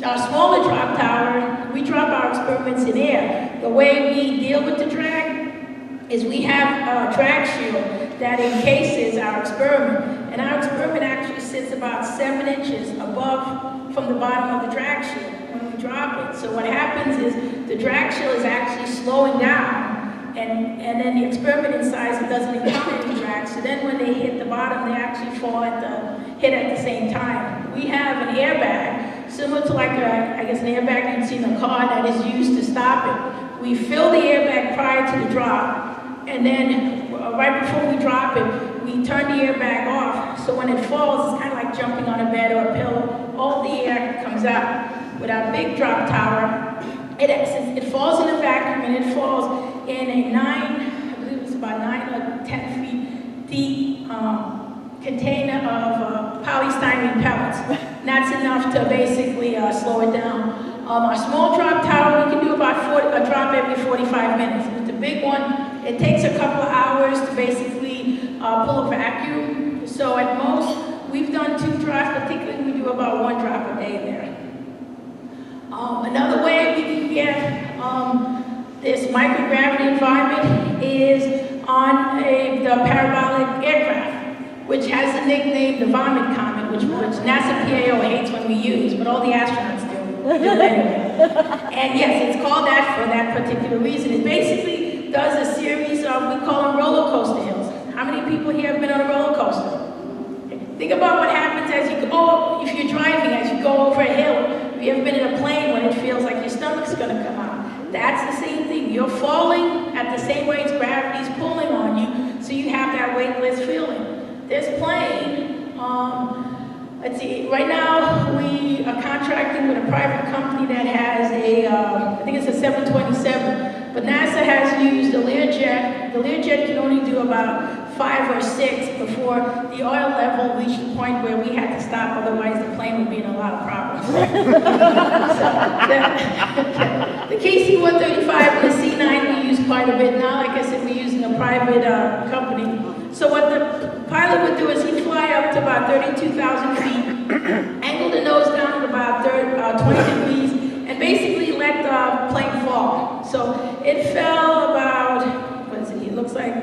[SPEAKER 1] Our smaller drop tower, we drop our experiments in air. The way we deal with the drag is we have a drag shield that encases our experiment. And our experiment actually sits about 7 inches above from the bottom of the drag shield when we drop it. So what happens is the drag shield is actually slowing down, and then the experiment inside it doesn't encounter any drag. So then when they hit the bottom, they actually hit at the same time. We have an airbag, similar to like I guess an airbag you'd see in a car that is used to stop it. We fill the airbag prior to the drop, and then right before we drop it, we turn the airbag off. So when it falls, it's kind of like jumping on a bed or a pillow. All the air comes out. With our big drop tower, it falls in a vacuum, and it falls in a I believe it's about 9 or 10 feet deep container of polystyrene pellets. And that's enough to basically slow it down. Our small drop tower, we can do about a drop every 45 minutes. With the big one, it takes a couple of hours to basically pull a vacuum. So at most, we've done 2 drops, particularly we do about 1 drop a day there. Another way we can get this microgravity environment is on the parabolic aircraft, which has the nickname the vomit comet, which NASA PAO hates when we use, but all the astronauts do anyway. And yes, it's called that for that particular reason. It basically does a series of, we call them roller coaster hills. How many people here have been on a roller coaster? Think about what happens as you go, if you're driving, as you go over a hill. If you ever been in a plane when it feels like your stomach's gonna come out. That's the same thing. You're falling at the same rate gravity's pulling on you, so you have that weightless feeling. This plane, let's see, right now we are contracting with a private company that has I think it's a 727, but NASA has used a Learjet. The Learjet can only do about 5 or 6 before the oil level reached the point where we had to stop, otherwise the plane would be in a lot of problems. The KC4IYD and the C9 we use quite a bit now. Like I said, we're using a private company. So what the pilot would do is he'd fly up to about 32,000 feet, angle the nose down at about 20 degrees, and basically let the plane fall. So it fell about, what is it, it looks like,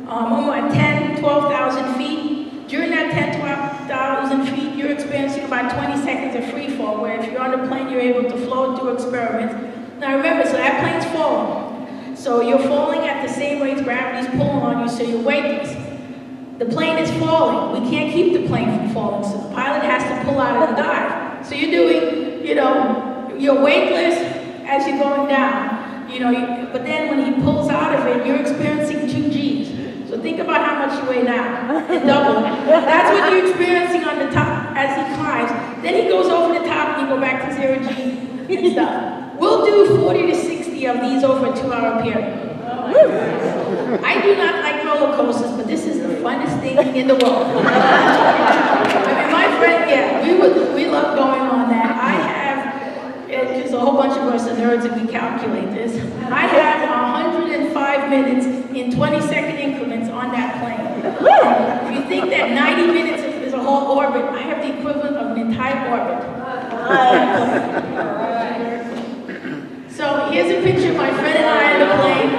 [SPEAKER 1] almost 10, 12,000 feet. During that 10, 12,000 feet, you're experiencing about 20 seconds of free fall, where if you're on the plane, you're able to float through experiments. Now remember, so that plane's falling. So you're falling at the same rate gravity's pulling on you, so you're weightless. The plane is falling. We can't keep the plane from falling, so the pilot has to pull out of the dive. So you're doing, you're weightless as you're going down. But then when he pulls out of it, you're experiencing 2 Gs. So think about how much you weigh now, and double it. That's what you're experiencing on the top as he climbs. Then he goes over the top and you go back to 0 G and stuff. We'll do 40 to 60 of these over a 2-hour period. I do not like roller coasters, but this is the funnest thing in the world. I mean, my friend, we love going on that. I have, there's a whole bunch of us are nerds and we calculate this. I have 105 minutes in 20-second increments on that plane. If you think that 90 minutes is a whole orbit, I have the equivalent of an entire orbit. So here's a picture of my friend and I on the plane.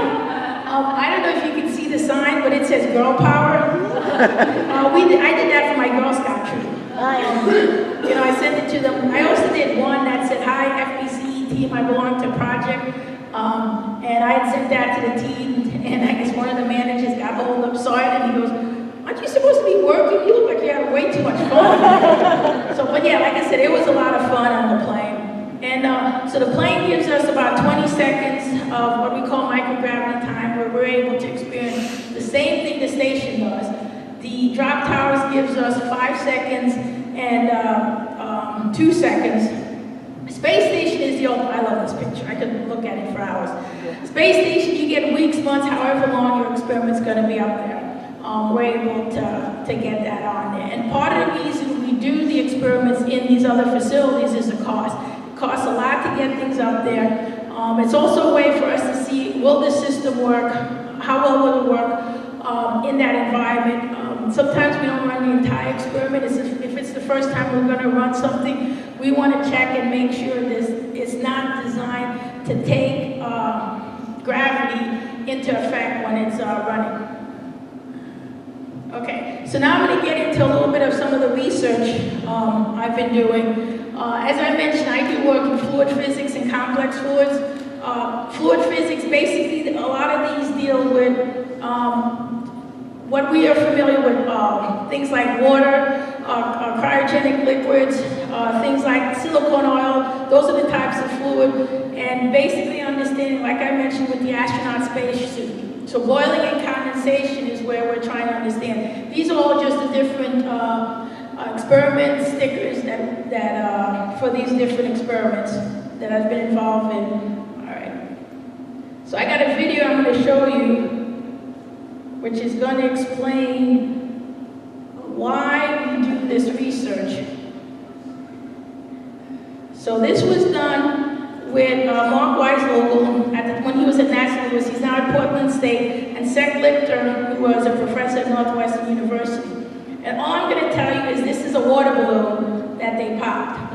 [SPEAKER 1] I don't know if you can see the sign, but it says girl power. I did that for my Girl Scout troop. I sent it to them. I also did one that said, "Hi, FBCE team, I belong to project." And I had sent that to the team, and I guess one of the managers got hold of, saw it, and he goes, "Aren't you supposed to be working? You look like you had way too much fun." So, but yeah, like I said, it was a lot of fun on the plane. And so the plane gives us about 20 seconds of what we call microgravity time, where we're able to experience the same thing the station does. The drop towers gives us 5 seconds and 2 seconds. Space station is the ultimate. I love this picture. I could look at it for hours. Space station, you get weeks, months, however long your experiment's going to be up there. We're able to get that on there. And part of the reason we do the experiments in these other facilities is the cost. It costs a lot to get things up there. It's also a way for us to see, will the system work? How well will it work in that environment? Sometimes we don't run the entire experiment. If it's the first time we're going to run something, we want to check and make sure this is not designed to take gravity into effect when it's running. Okay, so now I'm going to get into a little bit of some of the research I've been doing. As I mentioned, I do work in fluid physics and complex fluids. Fluid physics, basically, a lot of these deal with what we are familiar with, things like water, cryogenic liquids, things like silicone oil. Those are the types of fluid, and basically understanding, like I mentioned, with the astronaut spacesuit. So boiling and condensation is where we're trying to understand. These are all just the different experiment stickers that for these different experiments that I've been involved in. All right. So I got a video I'm going to show you, which is going to explain why we do this research. So this was done with Mark Weisvogel when he was at NASA. He's now at Portland State, and Sec Lichter, who was a professor at Northwestern University. And all I'm going to tell you is this is a water balloon that they popped.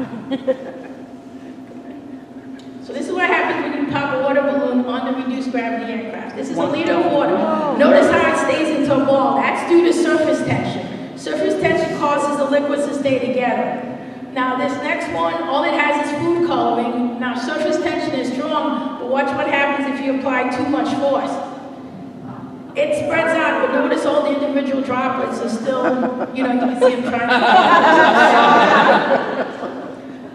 [SPEAKER 1] So this is what happens when you pop a water balloon on the reduced gravity aircraft. This is a liter of water. Notice how it stays into a ball. That's due to surface tension. Surface tension causes the liquids to stay together. Now this next one, all it has is food coloring. Now surface tension is strong, but watch what happens if you apply too much force. It spreads out, but notice all the individual droplets are still, you can see them trying to.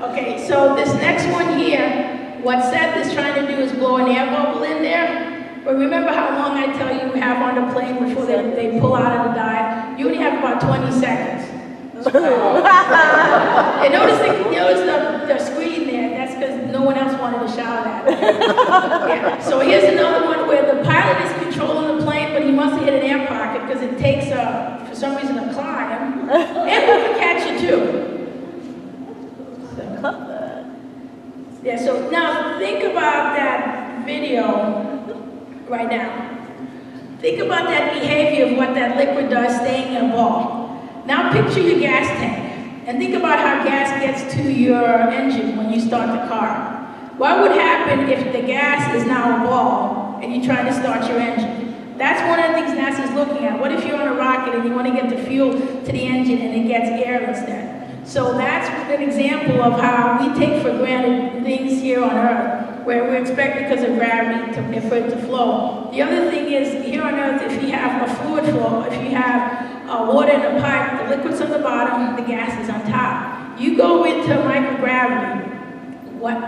[SPEAKER 1] Okay, so this next one here, what Seth is trying to do is blow an air bubble in there. But remember how long I tell you have on the plane before they pull out of the dive? You only have about 20 seconds. And notice the screen there, that's because no one else wanted to shout at it. Yeah. So here's another one where the pilot is controlling the plane, but he must have hit an air pocket because it takes, for some reason, a climb. And we can catch it too. Yeah, so now think about that video right now. Think about that behavior of what that liquid does staying in a ball. Now picture your gas tank, and think about how gas gets to your engine when you start the car. What would happen if the gas is now a ball, and you're trying to start your engine? That's one of the things NASA's looking at. What if you're on a rocket and you want to get the fuel to the engine and it gets air instead? So that's an example of how we take for granted things here on Earth, where we expect because of gravity for it to flow. The other thing is, here on Earth, if you have a fluid flow, if you have water in a pipe, the liquid's on the bottom, the gas is on top. You go into microgravity,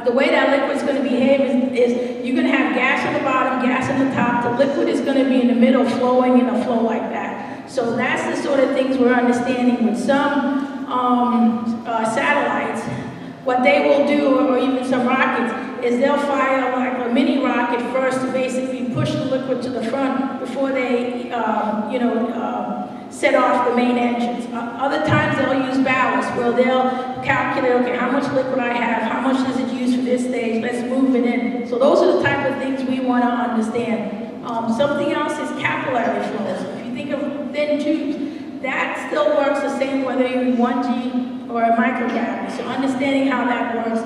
[SPEAKER 1] the way that liquid's going to behave is you're going to have gas on the bottom, gas on the top. The liquid is going to be in the middle, flowing in a flow like that. So that's the sort of things we're understanding with some satellites. What they will do, or even some rockets, is they'll fire like a mini rocket first to basically push the liquid to the front before they, set off the main engines. Other times they'll use ballast, where they'll calculate, okay, how much liquid I have, how much does it use for this stage, let's move it in. So those are the type of things we want to understand. Something else is capillary flows. If you think of thin tubes, that still works the same whether you're in 1G or a microgravity. So understanding how that works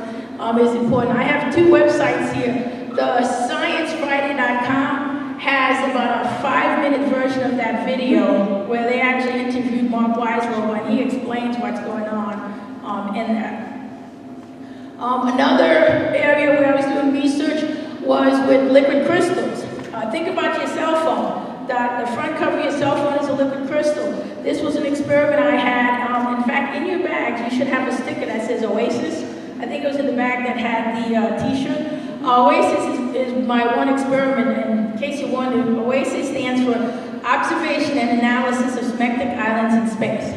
[SPEAKER 1] is important. I have two websites here. The sciencefriday.com has about a 5-minute version of that video where they actually interviewed Mark Weisvogel, and he explains what's going on in that. Another area where I was doing research was with liquid crystals. Think about your cell phone. The front cover of your cell phone is a liquid crystal. This was an experiment I had. In fact, in your bags, you should have a sticker that says Oasis. I think it was in the bag that had the t-shirt. Oasis is my one experiment, and in case you wondered, Oasis stands for Observation and Analysis of Smectic Islands in Space.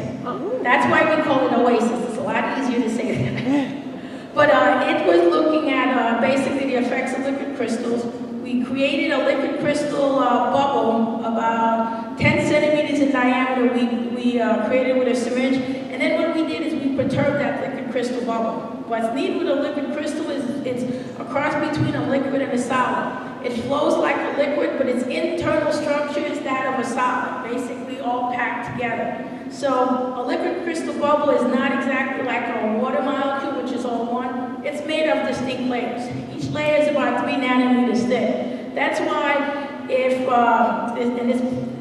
[SPEAKER 1] That's why we call it Oasis. It's a lot easier to say that. But it was looking at basically the effects of liquid crystals. We created a liquid crystal bubble about 10 centimeters in diameter. We created with a syringe, and then what we did is we perturbed that liquid crystal bubble. What's neat with a liquid crystal is it's a cross between a liquid and a solid. It flows like a liquid, but its internal structure is that of a solid, basically all packed together. So a liquid crystal bubble is not exactly like a water molecule, which is all one. It's made of distinct layers. Each layer is about 3 nanometers thick. That's why if,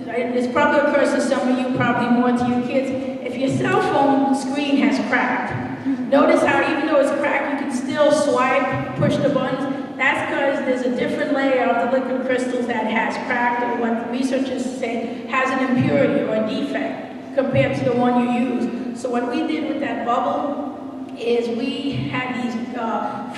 [SPEAKER 1] and this probably occurs to some of you, probably more to your kids. If your cell phone screen has cracked, notice how even though it's cracked, you can still swipe, push the buttons. That's because there's a different layer of the liquid crystals that has cracked, or what the researchers say has an impurity or a defect compared to the one you use. So what we did with that bubble is we had these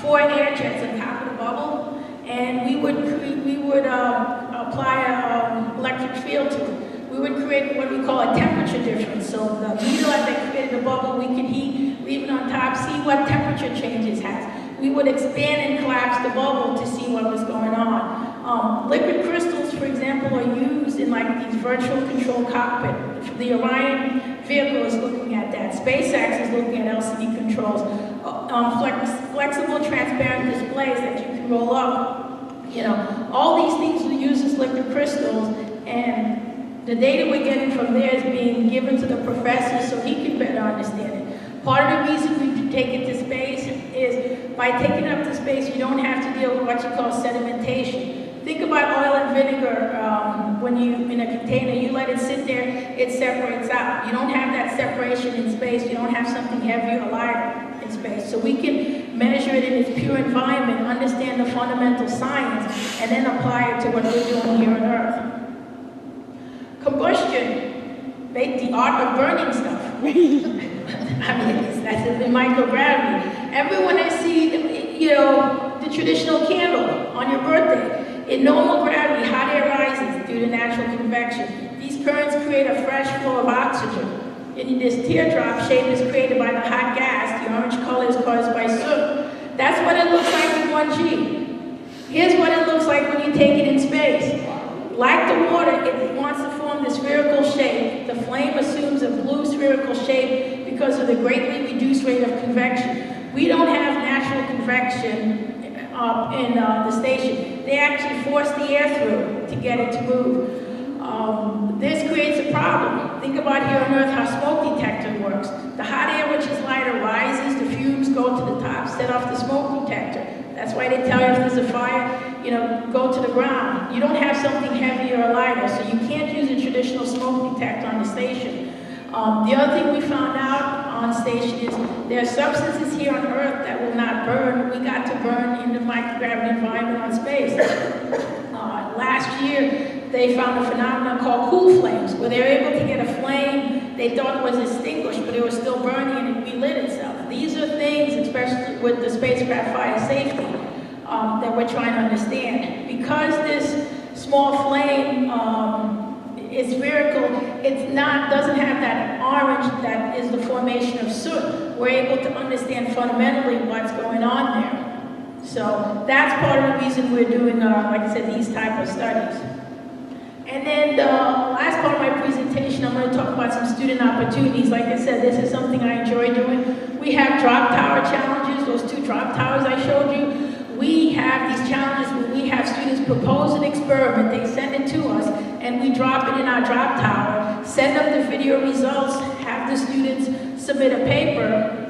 [SPEAKER 1] 4 air jets on top of the bubble, and we would apply an electric field to it. We would create what we call a temperature difference. So the needle that created the bubble, we could heat, leave it on top, see what temperature changes has. We would expand and collapse the bubble to see what was going on. Liquid crystals, for example, are used in like these virtual control cockpit. The Orion vehicle is looking at that. SpaceX is looking at LCD controls. Flexible, transparent displays that you can roll up. You know, all these things will use this liquid crystals, and the data we're getting from there is being given to the professor so he can better understand it. Part of the reason we take it to space is by taking it up to space, you don't have to deal with what you call sedimentation. Think about oil and vinegar. When you, in a container, you let it sit there, it separates out. You don't have that separation in space. You don't have something heavier or lighter in space. So we can measure it in its pure environment, understand the fundamental science, and then apply it to what we're doing here on Earth. Combustion, the art of burning stuff. I mean, that's in microgravity. Everyone I see, you know, the traditional candle on your birthday. In normal gravity, hot air rises due to natural convection. These currents create a fresh flow of oxygen. And this teardrop shape is created by the hot gas. The orange color is caused by soot. That's what it looks like in 1G. Here's what it looks like when you take it in space. Like the water, it wants to form this spherical shape. The flame assumes a blue spherical shape because of the greatly reduced rate of convection. We don't have natural convection in the station. They actually force the air through to get it to move. This creates a problem. Think about here on Earth how smoke detector works. The hot air, which is lighter, rises, the fumes go to the top, set off the smoke detector. That's why they tell you if there's a fire, you know, go to the ground. You don't have something heavier or lighter, so you can't use a traditional smoke detector on the station. The other thing we found out on station is there are substances here on Earth that will not burn. We got to burn in the microgravity environment on space. Last year, they found a phenomenon called cool flames, where they were able to get a flame they thought was extinguished, but it was still burning and it relit itself. These are things, especially with the spacecraft fire safety, that we're trying to understand. Because this small flame is spherical, doesn't have that orange that is the formation of soot. We're able to understand fundamentally what's going on there. So that's part of the reason we're doing, like I said, these type of studies. And then the last part of my presentation, I'm going to talk about some student opportunities. Like I said, this is something I enjoy doing. We have drop tower challenges, those 2 drop towers I showed you. We have these challenges where we have students propose an experiment, they send it to us, and we drop it in our drop tower, send up the video results, have the students submit a paper,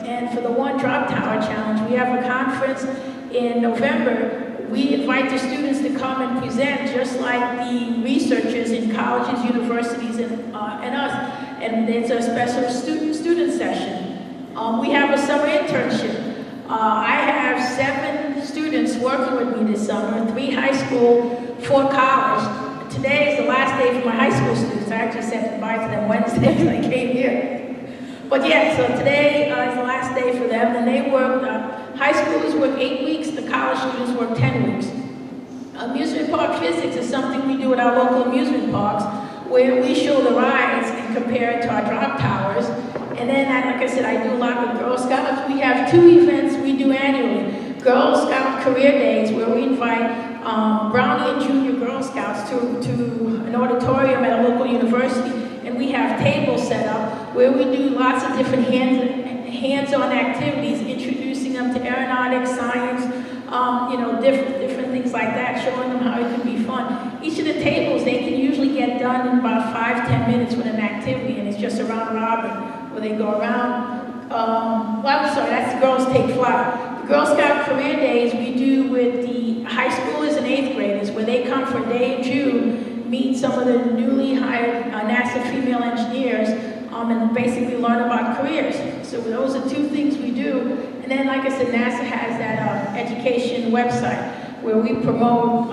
[SPEAKER 1] and for the 1 drop tower challenge, we have a conference in November. We invite the students to come and present, just like the researchers in colleges, universities, and us. And it's a special student session. We have a summer internship. I have 7 students working with me this summer, 3 high school, 4 college. Today is the last day for my high school students. I actually said goodbye to them Wednesday when I came here. But yeah, so today is the last day for them, and they work, high schoolers work 8 weeks, the college students work 10 weeks. Amusement park physics is something we do at our local amusement parks, where we show the rides and compare it to our drop towers. And then, like I said, I do a lot with Girl Scouts. We have 2 events we do annually. Girl Scout Career Days, where we invite Brownie and Junior Girl Scouts to an auditorium at a local university, and we have tables set up where we do lots of different hands-on activities, introducing them to aeronautics, science, different things like that, showing them how it can be fun. Each of the tables, they can usually get done in about 5-10 minutes with an activity, and it's just a round robin where they go around. That's the Girls Take Flight. The Girl Scout Career Days we do with the high schoolers and 8th graders, where they come for a day in June, meet some of the newly hired NASA female engineers, and basically learn about careers. So those are two things we do. And then, like I said, NASA has that education website where we promote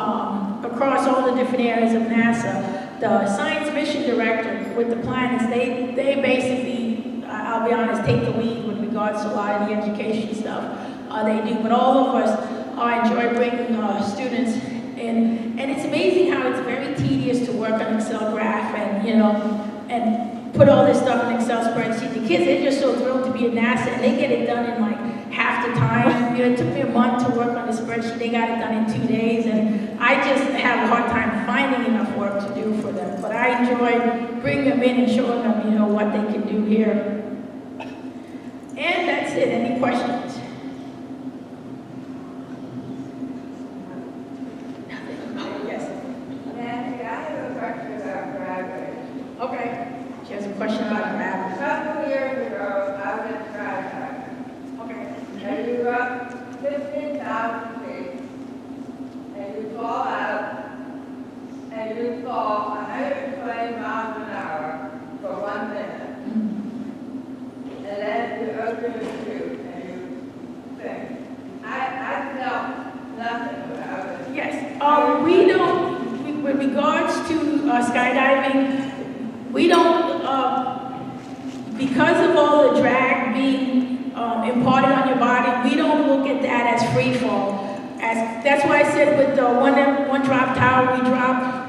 [SPEAKER 1] across all the different areas of NASA. The science mission director with the planets, they basically, I'll be honest, take the lead with regards to a lot of the education stuff they do. But all of us enjoy bringing students in, and it's amazing how it's very tedious to work on Excel graph and, you know, and put all this stuff in Excel spreadsheet. The kids, they're just so thrilled to be at NASA, and they get it done in like half the time. You know, it took me a month to work on the spreadsheet. They got it done in 2 days, and I just have a hard time finding enough work to do for them. But I enjoy bringing them in and showing them, you know, what they can do here. And that's it. Any questions? Yes.
[SPEAKER 4] Nancy, I have a question about gravity.
[SPEAKER 1] Okay. She has a question about
[SPEAKER 4] A
[SPEAKER 1] gravity.
[SPEAKER 4] couple years ago, I was skydiving,
[SPEAKER 1] Okay.
[SPEAKER 4] and you go up 15,000 feet, and you fall out, and you fall 120 miles an hour for 1 minute. And then you open your chute, and you sink. I felt nothing when I was.
[SPEAKER 1] Yes. We don't, with regards to skydiving, we don't, because of all the drag being imparted on your body, we don't look at that as free fall. That's why I said with the one drop tower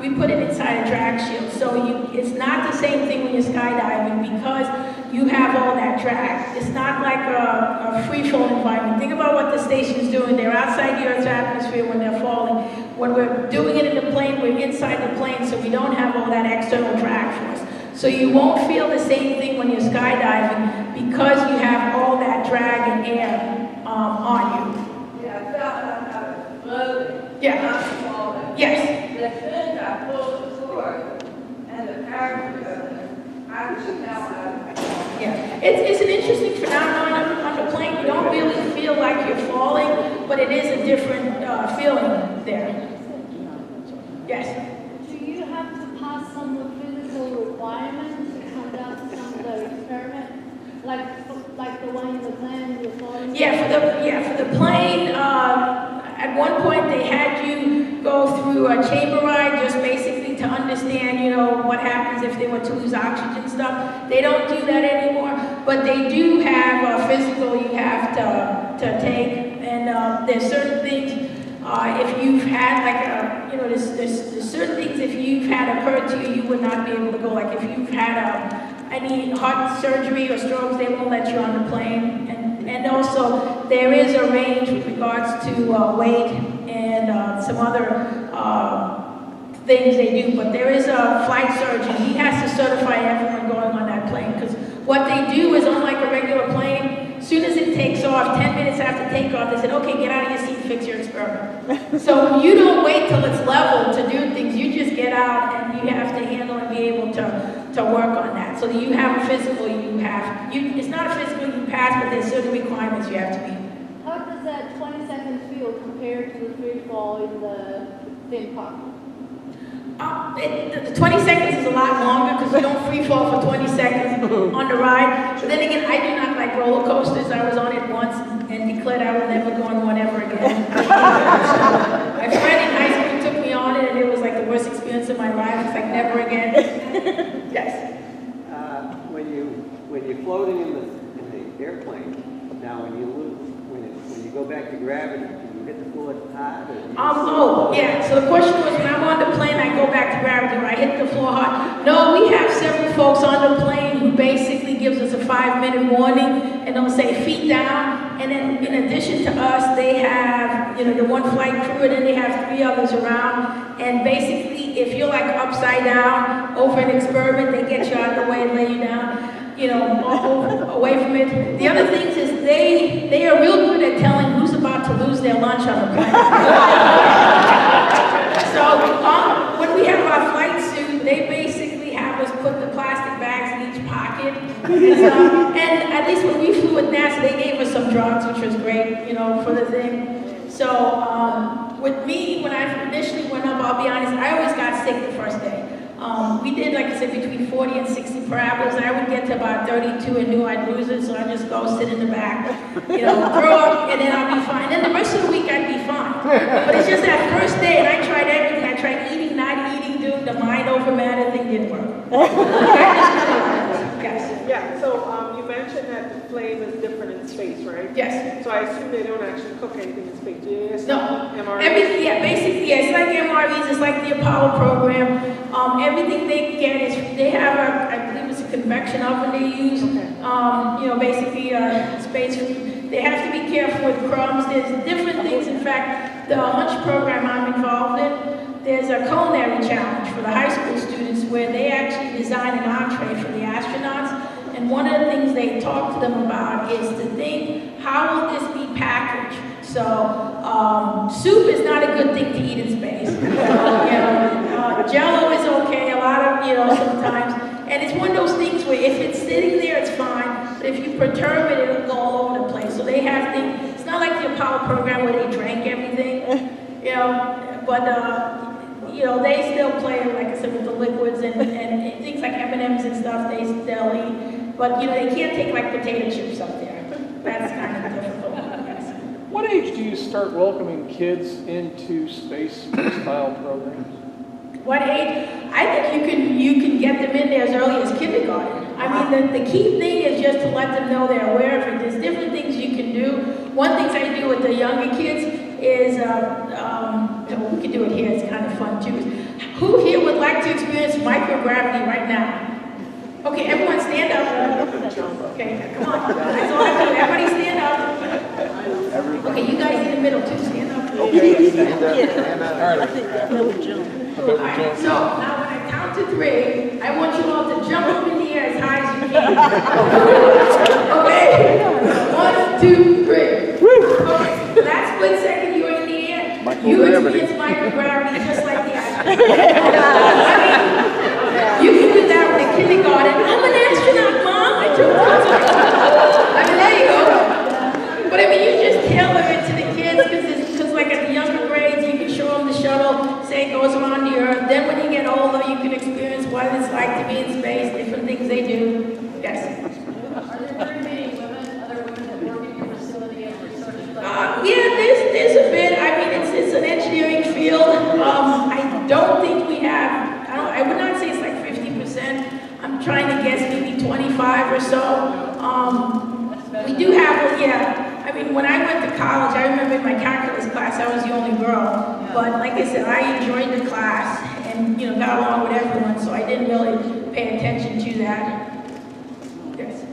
[SPEAKER 1] we put it inside a drag shield. So it's not the same thing when you're skydiving because you have all that drag. It's not like a free fall environment. Think about what the station's doing. They're outside the Earth's atmosphere when they're falling. When we're doing it in the plane, we're inside the plane, so we don't have all that external drag force. So you won't feel the same thing when you're skydiving because you have all that drag and air on you.
[SPEAKER 4] Yeah, I felt like I was floating.
[SPEAKER 1] Yeah.
[SPEAKER 4] Not falling.
[SPEAKER 1] Yes.
[SPEAKER 4] The thing I pulled the cord and the parachute opened, I just felt like I was falling.
[SPEAKER 1] Yeah. It's an interesting phenomenon on the plane. You don't really feel like you're falling, but it is a different feeling there. Yes.
[SPEAKER 5] Do you have to pass some of the physical requirements to conduct some of the experiment? Like the one in the plane you're falling?
[SPEAKER 1] Yeah, for the plane, at one point they had you go through a chamber ride just basically to understand, you know, what happens if they were to lose oxygen stuff. They don't do that anymore, but they do have a physical you have to take, and there's certain things, if you've had like there's certain things if you've had occurred to you, you would not be able to go. Like if you've had any heart surgery or strokes, they won't let you on the plane. And also, there is a range with regards to weight and some other things they do. But there is a flight surgeon. He has to certify everyone going on that plane. Because what they do is, unlike a regular plane, as soon as it takes off, 10 minutes after takeoff, they said, okay, get out of your seat and fix your experiment. So you don't wait till it's level to do things. You just get out and you have to handle and be able to work on that. So that you have a physical it's not a physical you pass, but there's certain requirements you have to meet.
[SPEAKER 5] How does that 20-second feel compared to the free fall in the theme park?
[SPEAKER 1] The 20 seconds is a lot longer because you don't free fall for 20 seconds on the ride. But then again, I do not like roller coasters. I was on it once and declared I would never go on one ever again. My friend in high school took me on it, and it was like the worst experience of my life. It's like never again. Yes.
[SPEAKER 6] When you're floating in the airplane, now when you go back to gravity, can you hit the floor hard?
[SPEAKER 1] Yeah. So the question was, when I'm on the plane, I go back to gravity, or I hit the floor hard. No, we have several folks on the plane who basically gives us a 5-minute warning, and they'll say feet down. And then in addition to us, they have, the one flight crew, and then they have 3 others around. And basically, if you're like upside down over an experiment, they get you out of the way and lay you down, away from it. The other things is they are real good at telling who's about to lose their lunch on the plane. So when we have our flight suit, they basically have us put the plastic bags in each pocket. And at least when we flew with NASA, they gave us some drugs, which was great, for the thing. So with me, when I initially went up, I'll be honest, I always got sick the first day. We did, like I said, between 40 and 60 parabolas. I would get to about 32 and knew I'd lose it, so I'd just go sit in the back, throw up, and then I'll be fine. Then the rest of the week I'd be fine. But it's just that first day, and I tried everything. I tried eating, not eating, doing the mind over matter thing didn't work. Yes.
[SPEAKER 2] Yeah, so you mentioned that the flame is different in space, right?
[SPEAKER 1] Yes.
[SPEAKER 2] So I assume they don't actually cook anything in space. Do you guys
[SPEAKER 1] No.
[SPEAKER 2] MRE?
[SPEAKER 1] Everything, yeah, basically, yeah, it's like MREs, it's like the Apollo program. Everything they get is, they have I believe it's a convection oven they use.
[SPEAKER 2] Okay.
[SPEAKER 1] Basically, space food. They have to be careful with crumbs. There's different things. In fact, the lunch program I'm involved in, there's a culinary challenge for the high school students where they actually design an entree for the astronauts. And one of the things they talk to them about is to think, how will this be packaged? So, soup is not a good thing to eat in space. Jello is okay, a lot of, sometimes. And it's one of those things where if it's sitting there, it's fine. But if you perturb it, it'll go all over the place. So they have things, it's not like the Apollo program where they drank everything, but, they still play, like I said, with the liquids and things like M&Ms and stuff, they still eat. But, they can't take like potato chips up there. That's kind of difficult, yes.
[SPEAKER 7] What age do you start welcoming kids into space-style programs?
[SPEAKER 1] What age? I think you can get them in there as early as kindergarten. I mean, the key thing is just to let them know they're aware of it. There's different things you can do. One thing I do with the younger kids is, we can do it here, it's kind of fun too. Who here would like to experience microgravity right now? Okay, everyone stand up. Okay, come on. That's all I do. Everybody stand up. Okay, you guys in the middle too, stand up.
[SPEAKER 6] Okay, stand up.
[SPEAKER 7] All right.
[SPEAKER 1] All right, so now when I count to 3, I want you all to jump up in the air as high as you can. Okay? 1, 2, 3. Okay, that split second you're in the air, you experience microgravity just like the astronaut. You can do that with a kindergarten. I'm an astronaut, Mom. I took there you go. But you just tailor it to the kids because like at the younger grades, you can show them the shuttle, say it goes around the Earth. Then when you get older, you can experience what it's like to be in space, different things they do. Yes.
[SPEAKER 8] Are there very many other women that work in your facility and research?
[SPEAKER 1] Yeah, there's a bit. I mean, it's an engineering field. I don't think we have. I would not say it's like 50%. I'm trying to guess maybe 25 or so. We do have, I mean, when I went to college, I remember in my calculus class, I was the only girl. But like I said, I enjoyed the class and, got along with everyone, so I didn't really pay attention to that. Yes.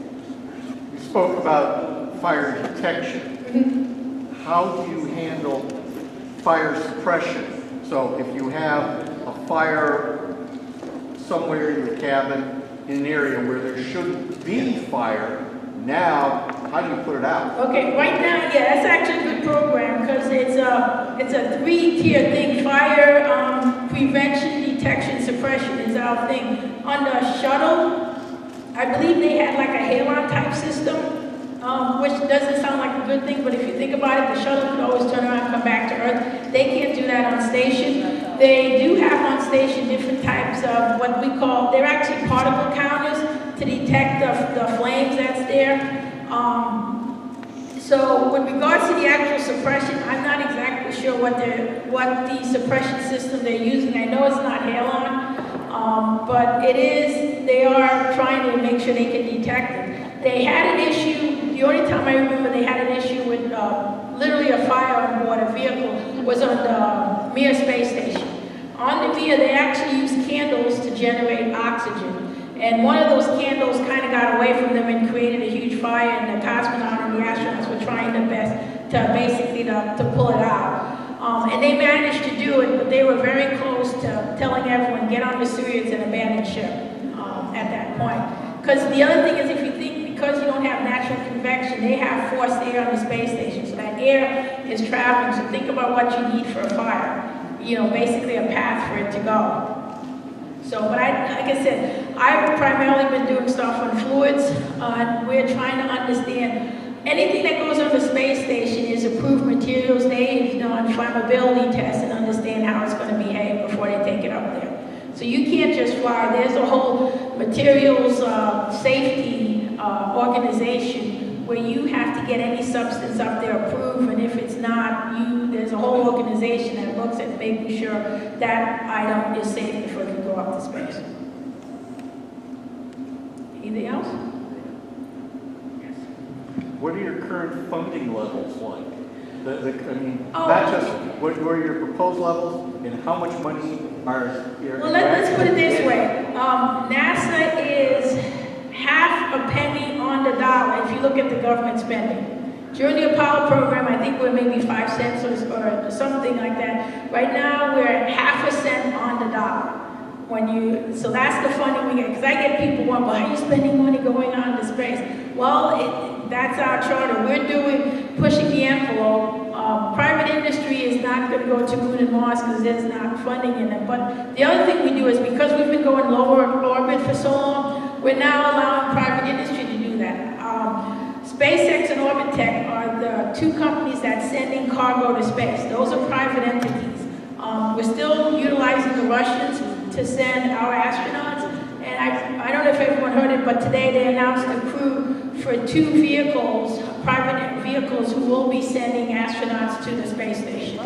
[SPEAKER 9] You spoke about fire detection. How do you handle fire suppression? So if you have a fire somewhere in the cabin, in an area where there shouldn't be fire, now, how do you put it out?
[SPEAKER 1] Okay, right now, that's actually a good program because it's a 3-tier thing. Fire, prevention, detection, suppression is our thing. On the shuttle, I believe they had like a halon type system, which doesn't sound like a good thing, but if you think about it, the shuttle could always turn around and come back to Earth. They can't do that on station. They do have on station different types of what we call, they're actually particle counters to detect the flames that's there. So with regards to the actual suppression, I'm not exactly sure what the suppression system they're using. I know it's not halon, but they are trying to make sure they can detect it. They had an issue, the only time I remember they had an issue with literally a fire on board a vehicle was on the Mir space station. On the Mir, they actually used candles to generate oxygen. And one of those candles kind of got away from them and created a huge fire, and the cosmonaut and the astronauts were trying their best to basically to pull it out. And they managed to do it, but they were very close to telling everyone, get on the Soyuz and abandon ship at that point. Because the other thing is, if you think, because you don't have natural convection, they have forced air on the space station, so that air is traveling. So think about what you need for a fire. Basically a path for it to go. So, but like I said, I've primarily been doing stuff on fluids. We're trying to understand anything that goes on the space station is approved materials. They've done flammability tests and understand how it's going to behave before they take it up there. So you can't just fly. There's a whole materials safety organization where you have to get any substance up there approved, and if it's not, there's a whole organization that looks at making sure that item is safe before it can go up to space. Anything else?
[SPEAKER 9] What are your current funding levels like? I mean,
[SPEAKER 1] Oh.
[SPEAKER 9] not just, what are your proposed levels, and how much money are your...
[SPEAKER 1] Well, let's put it this way. NASA is half a penny on the dollar if you look at the government spending. During the Apollo program, I think we're maybe 5 cents or something like that. Right now, we're at half a cent on the dollar. So that's the funding we get. Because I get people wondering, why are you spending money going on to space? Well, that's our charter. We're pushing the envelope. Private industry is not going to go to Moon and Mars because there's not funding in it. But the other thing we do is, because we've been going lower orbit for so long, we're now allowing private industry to do that. SpaceX and Orbitech are the two companies that send in cargo to space. Those are private entities. We're still utilizing the Russians to send our astronauts. And I don't know if everyone heard it, but today they announced a crew for 2 vehicles, private vehicles, who will be sending astronauts to the space station.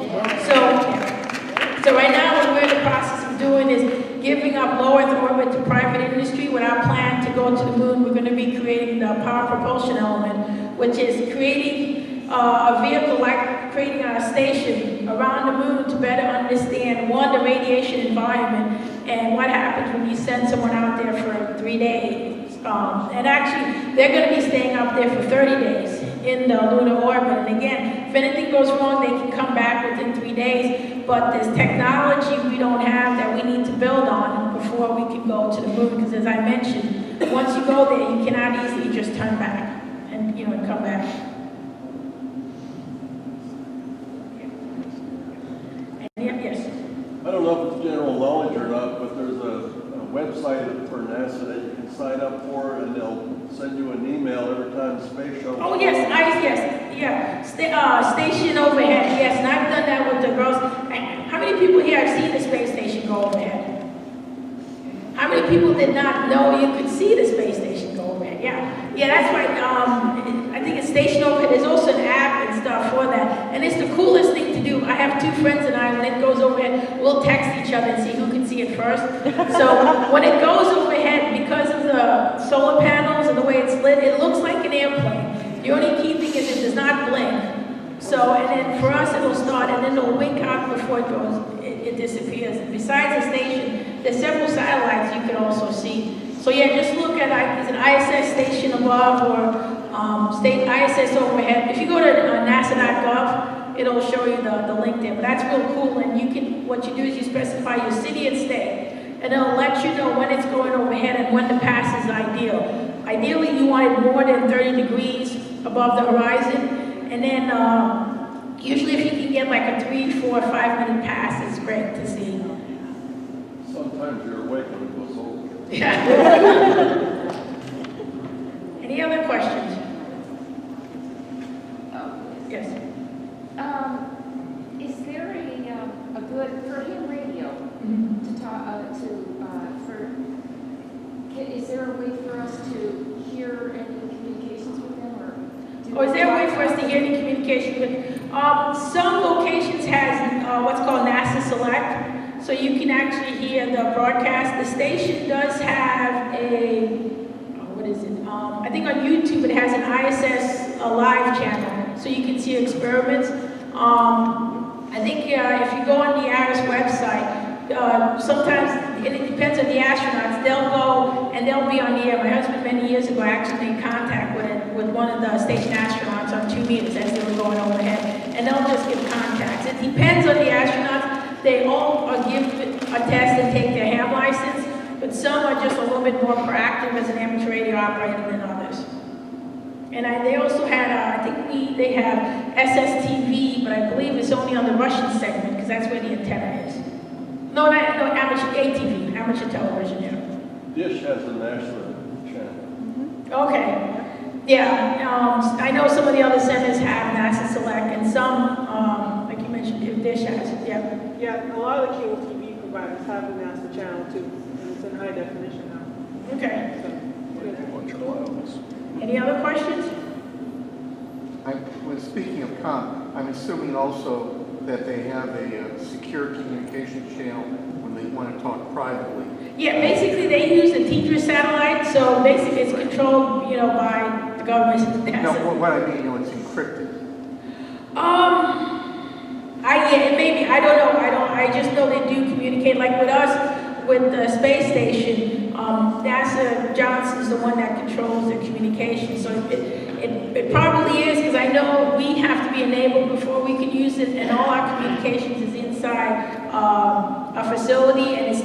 [SPEAKER 1] So right now what we're in the process of doing is giving up low Earth orbit to private industry. With our plan to go to the moon, we're going to be creating the power propulsion element, which is creating a vehicle, like creating a station around the moon to better understand, one, the radiation environment and what happens when you send someone out there for 3 days. And actually, they're going to be staying up there for 30 days in the lunar orbit. And again, if anything goes wrong, they can come back within 3 days. But there's technology we don't have that we need to build on before we can go to the moon. Because as I mentioned, once you go there, you cannot easily just turn back and come back. Yes.
[SPEAKER 10] I don't know if it's general knowledge or not, but there's a website for NASA that you can sign up for, and they'll send you an email every time the space shuttle.
[SPEAKER 1] Oh yes, station overhead. Yes, and I've done that with the girls. How many people here have seen the space station go overhead? How many people did not know you could see the space station go overhead? Yeah, that's right. I think it's station overhead. There's also an app and stuff for that, and it's the coolest thing to do. I have 2 friends and I, when it goes overhead, we'll text each other and see who can see it first. So when it goes overhead, because of the solar panels and the way it's lit, it looks like an airplane. The only key thing is it does not blink. So, and then for us it'll start, and then it'll wink out before it goes, it disappears. And besides the station, there's several satellites you can also see. So yeah, just look at, there's an ISS station above, or state ISS overhead. If you go to nasa.gov, it'll show you the link there. But that's real cool, and what you do is you specify your city and state, and it'll let you know when it's going overhead and when the pass is ideal. Ideally, you want it more than 30 degrees above the horizon. And then usually if you can get like a 3, 4, 5 minute pass, it's great to see.
[SPEAKER 10] Sometimes you're awake when it goes over.
[SPEAKER 1] Yeah. Any other questions? Yes.
[SPEAKER 3] Is there a good per ham radio to talk is there a way for us to hear any communications with them, or
[SPEAKER 1] Is there a way for us to hear any communication with? Some locations has what's called NASA Select, so you can actually hear the broadcast. The station does have I think on YouTube it has an ISS live channel, so you can see experiments. I think if you go on the IRIS website, sometimes, and it depends on the astronauts, they'll go and they'll be on the air. My husband many years ago actually made contact with one of the station astronauts on 2 meters as they were going overhead, and they'll just give contacts. It depends on the astronauts. They all give a test and take their ham license, but some are just a little bit more proactive as an amateur radio operator than others. And they also had, I think they have SSTV, but I believe it's only on the Russian segment because that's where the antenna is. No, amateur ATV, amateur television, yeah.
[SPEAKER 10] Dish has a national channel.
[SPEAKER 1] Okay. Yeah, I know some of the other centers have NASA Select, and some, like you mentioned, Dish has it, yeah.
[SPEAKER 2] Yeah, a lot of the cable TV providers have the master channel too, and it's in high definition now.
[SPEAKER 1] Okay.
[SPEAKER 2] So, good.
[SPEAKER 7] Bunch of clouds.
[SPEAKER 1] Any other questions?
[SPEAKER 9] When speaking of comm, I'm assuming also that they have a secure communications channel when they want to talk privately.
[SPEAKER 1] Yeah, basically they use the TDRS satellite, so basically it's controlled, by the government.
[SPEAKER 9] No, what I mean, it's encrypted.
[SPEAKER 1] Maybe, I don't know, I just know they do communicate, like with us, with the space station, NASA, Johnson's the one that controls the communication, so it probably is, because I know we have to be enabled before we can use it, and all our communications is inside a facility, and it's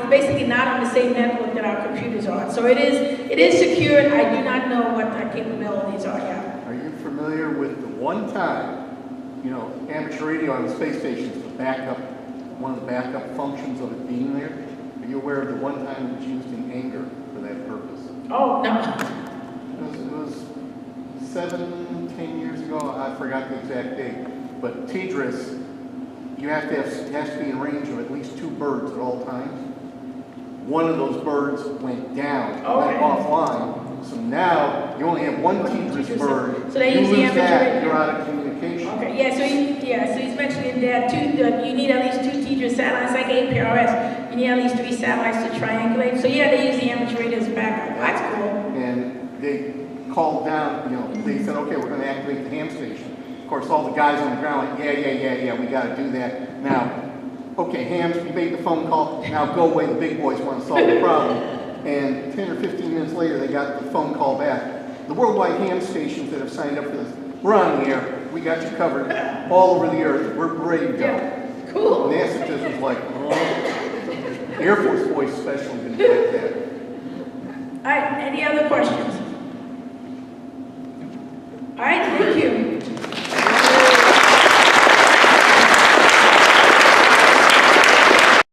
[SPEAKER 1] basically not on the same network that our computers are on, so it is secured. I do not know what the capabilities are, yeah.
[SPEAKER 9] Are you familiar with the one time, amateur radio on the space station is one of the backup functions of it being there? Are you aware of the one time it was used in anger for that purpose?
[SPEAKER 1] Oh, no.
[SPEAKER 9] It was 7-10 years ago. I forgot the exact date. But TDRS, it has to be in range of at least 2 birds at all times. One of those birds went down, went offline. So now you only have one TDRS bird.
[SPEAKER 1] So they
[SPEAKER 9] you
[SPEAKER 1] use the
[SPEAKER 9] lose
[SPEAKER 1] amateur
[SPEAKER 9] that,
[SPEAKER 1] radio.
[SPEAKER 9] you're out of communication.
[SPEAKER 1] Okay, so he's mentioning that you need at least 2 TDRS satellites, like APRS. You need at least 3 satellites to triangulate. So yeah, they use the amateur radio as backup. That's cool.
[SPEAKER 9] And they called down, they said, okay, we're going to activate the ham station. Of course, all the guys on the ground went, yeah, we got to do that. Now, okay, hams, you made the phone call, now go away, the big boys want to solve the problem. And 10 or 15 minutes later, they got the phone call back. The worldwide ham stations that have signed up for this, we're on the air. We got you covered all over the earth. We're ready to go.
[SPEAKER 1] Yeah, cool.
[SPEAKER 9] NASA just was like, Air Force boys especially didn't like that.
[SPEAKER 1] All right, any other questions?